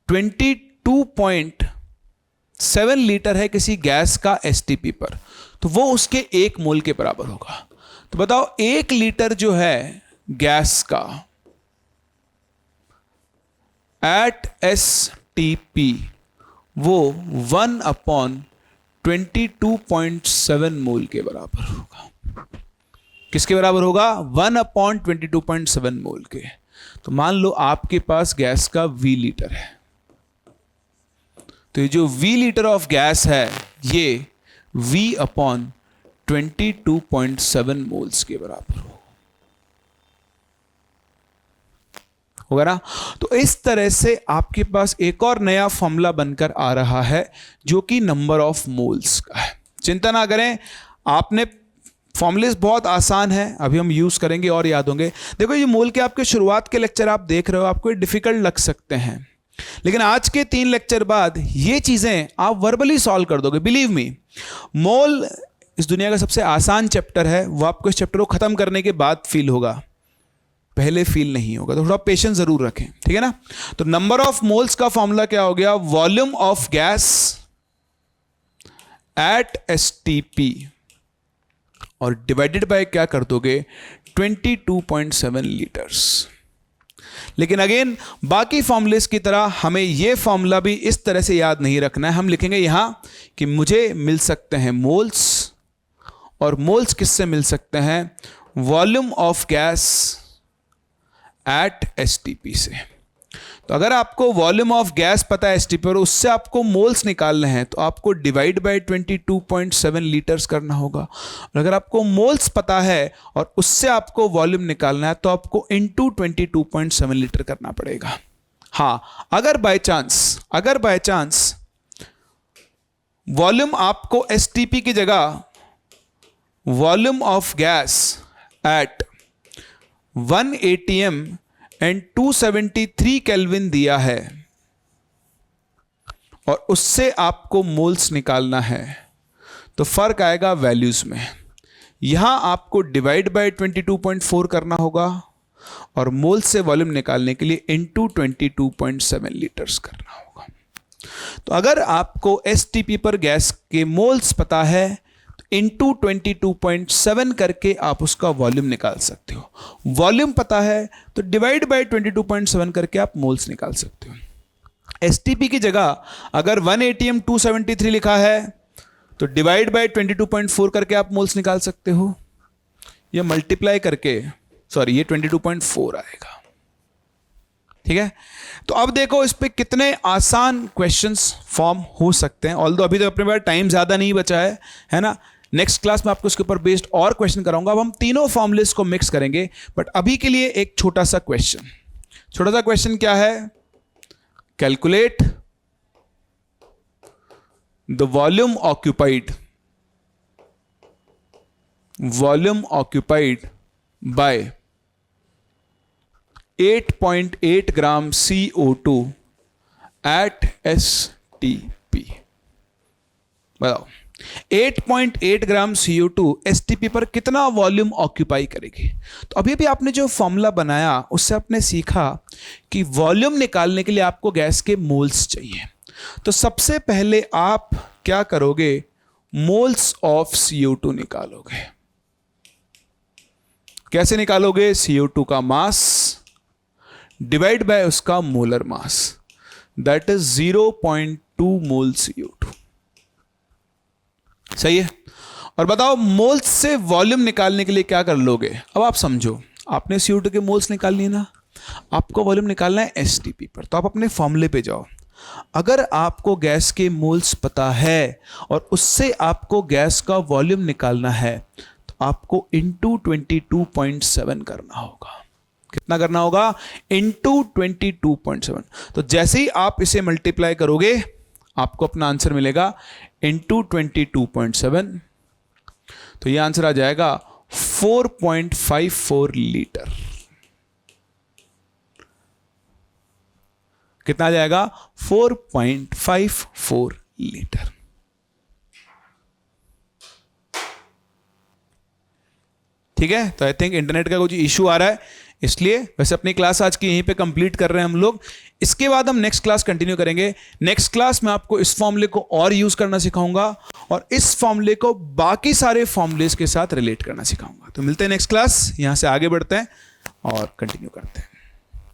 22.7 लीटर है किसी गैस का एसटीपी पर तो वो उसके 1 मोल के बराबर होगा। तो बताओ 1 लीटर जो है गैस का एट एसटीपी वो 1/22.7 मोल के बराबर होगा। किसके बराबर होगा? 1/22.7 मोल के। तो मान लो आपके पास गैस का V लीटर है, तो ये जो V लीटर ऑफ गैस है ये V/22.7 मोल्स के बराबर होगा ना। तो इस तरह से आपके पास एक और नया फॉर्मूला बनकर आ रहा है जो कि नंबर ऑफ मोल्स का है। चिंता ना करें, आपने फॉर्मूलेस बहुत आसान है, अभी हम यूज करेंगे और याद होंगे। देखो ये मोल के आपके शुरुआत के लेक्चर आप देख रहे हो, आपको डिफिकल्ट लग सकते हैं, लेकिन आज के 3 लेक्चर बाद ये चीजें आप वर्बली सॉल्व कर दोगे। बिलीव मी, मोल इस दुनिया का सबसे आसान चैप्टर है। वो आपको इस चैप्टर को खत्म करने के बाद फील होगा, पहले फील नहीं होगा। तो थोड़ा पेशेंस जरूर रखें, ठीक है ना। तो नंबर ऑफ मोल्स का फॉर्मूला क्या हो गया? Volume of gas at STP और डिवाइडेड बाय क्या कर दोगे? 22.7 लीटर्स। लेकिन अगेन बाकी फॉर्मूलेस की तरह हमें यह फॉर्मूला भी इस तरह से याद नहीं रखना है। हम लिखेंगे यहां कि मुझे मिल सकते हैं मोल्स, और मोल्स किससे मिल सकते हैं? Volume of gas at STP से। तो अगर आपको वॉल्यूम ऑफ गैस पता है एसटीपी पर, उससे आपको मोल्स निकालने हैं तो आपको डिवाइड बाय 22.7 लीटर्स करना होगा। और अगर आपको मोल्स पता है और उससे आपको वॉल्यूम निकालना है तो आपको इनटू 22.7 लीटर करना पड़ेगा। हाँ, अगर बाय चांस वॉल्यूम आपको एसटीपी की जगह volume of gas at 1 ATM and 273 kelvin दिया है और उससे आपको मोल्स निकालना है तो फर्क आएगा वैल्यूज में। यहां आपको डिवाइड बाय 22.4 करना होगा और मोल्स से वॉल्यूम निकालने के लिए इनटू 22.7 लीटर्स करना होगा। तो अगर आपको एसटीपी पर गैस के मोल्स पता है इंटू 22.7 करके आप उसका वॉल्यूम निकाल सकते हो। वॉल्यूम पता है तो डिवाइड बाय 22.7 करके आप मोल्स निकाल सकते हो। एसटीपी की जगह अगर 1 ATM 273 लिखा है तो डिवाइड बाय 22.4 करके आप मोल्स निकाल सकते हो। ये मल्टीप्लाई करके ये 22.4 आएगा। ठीक है, तो अब देखो इस पे कितने आसान क्वेश्चंस फॉर्म हो सकते हैं। ऑल्दो अभी तो अपने पास टाइम ज़्यादा नहीं बचा है ना। नेक्स्ट क्लास में आपको इसके ऊपर बेस्ड और क्वेश्चन कराऊंगा। अब हम तीनों फॉर्मूलेस को मिक्स करेंगे, बट अभी के लिए एक छोटा सा क्वेश्चन क्या है? Calculate the volume occupied by 8.8 gram CO2 at STP। बताओ 8.8 ग्राम CO2 STP पर कितना वॉल्यूम ऑक्यूपाई करेगी? तो अभी भी आपने जो फॉर्मूला बनाया उससे आपने सीखा कि वॉल्यूम निकालने के लिए आपको गैस के मोल्स चाहिए। तो सबसे पहले आप क्या करोगे? मोल्स ऑफ CO2 निकालोगे। कैसे निकालोगे? CO2 का मास डिवाइड बाय उसका molar mass, that is 0.2 mole CO2। सही है। और बताओ मोल्स से वॉल्यूम निकालने के लिए क्या कर लोगे? अब आप समझो, आपने CO2 के मोल्स निकाल लिए ना, आपको वॉल्यूम निकालना है STP पर। तो आप अपने फॉर्मूले पे जाओ। अगर आपको गैस के मोल्स पता है और उससे आपको गैस का वॉल्यूम निकालना है तो आपको इंटू 22.7 करना होगा। कितना करना होगा? इंटू 22.7। तो जैसे ही आप इसे मल्टीप्लाई करोगे आपको अपना आंसर मिलेगा इंटू 22.7। तो यह आंसर आ जाएगा 4.54 लीटर। कितना आ जाएगा? 4.54 लीटर। ठीक है, तो आई थिंक इंटरनेट का कुछ इशू आ रहा है, इसलिए वैसे अपनी क्लास आज की यहीं पे कंप्लीट कर रहे हैं हम लोग। इसके बाद हम नेक्स्ट क्लास कंटिन्यू करेंगे। नेक्स्ट क्लास में आपको इस फॉर्मूले को और यूज करना सिखाऊंगा और इस फॉर्मूले को बाकी सारे फॉर्मूलेस के साथ रिलेट करना सिखाऊंगा। तो मिलते हैं नेक्स्ट क्लास, यहां से आगे बढ़ते हैं और कंटिन्यू करते हैं।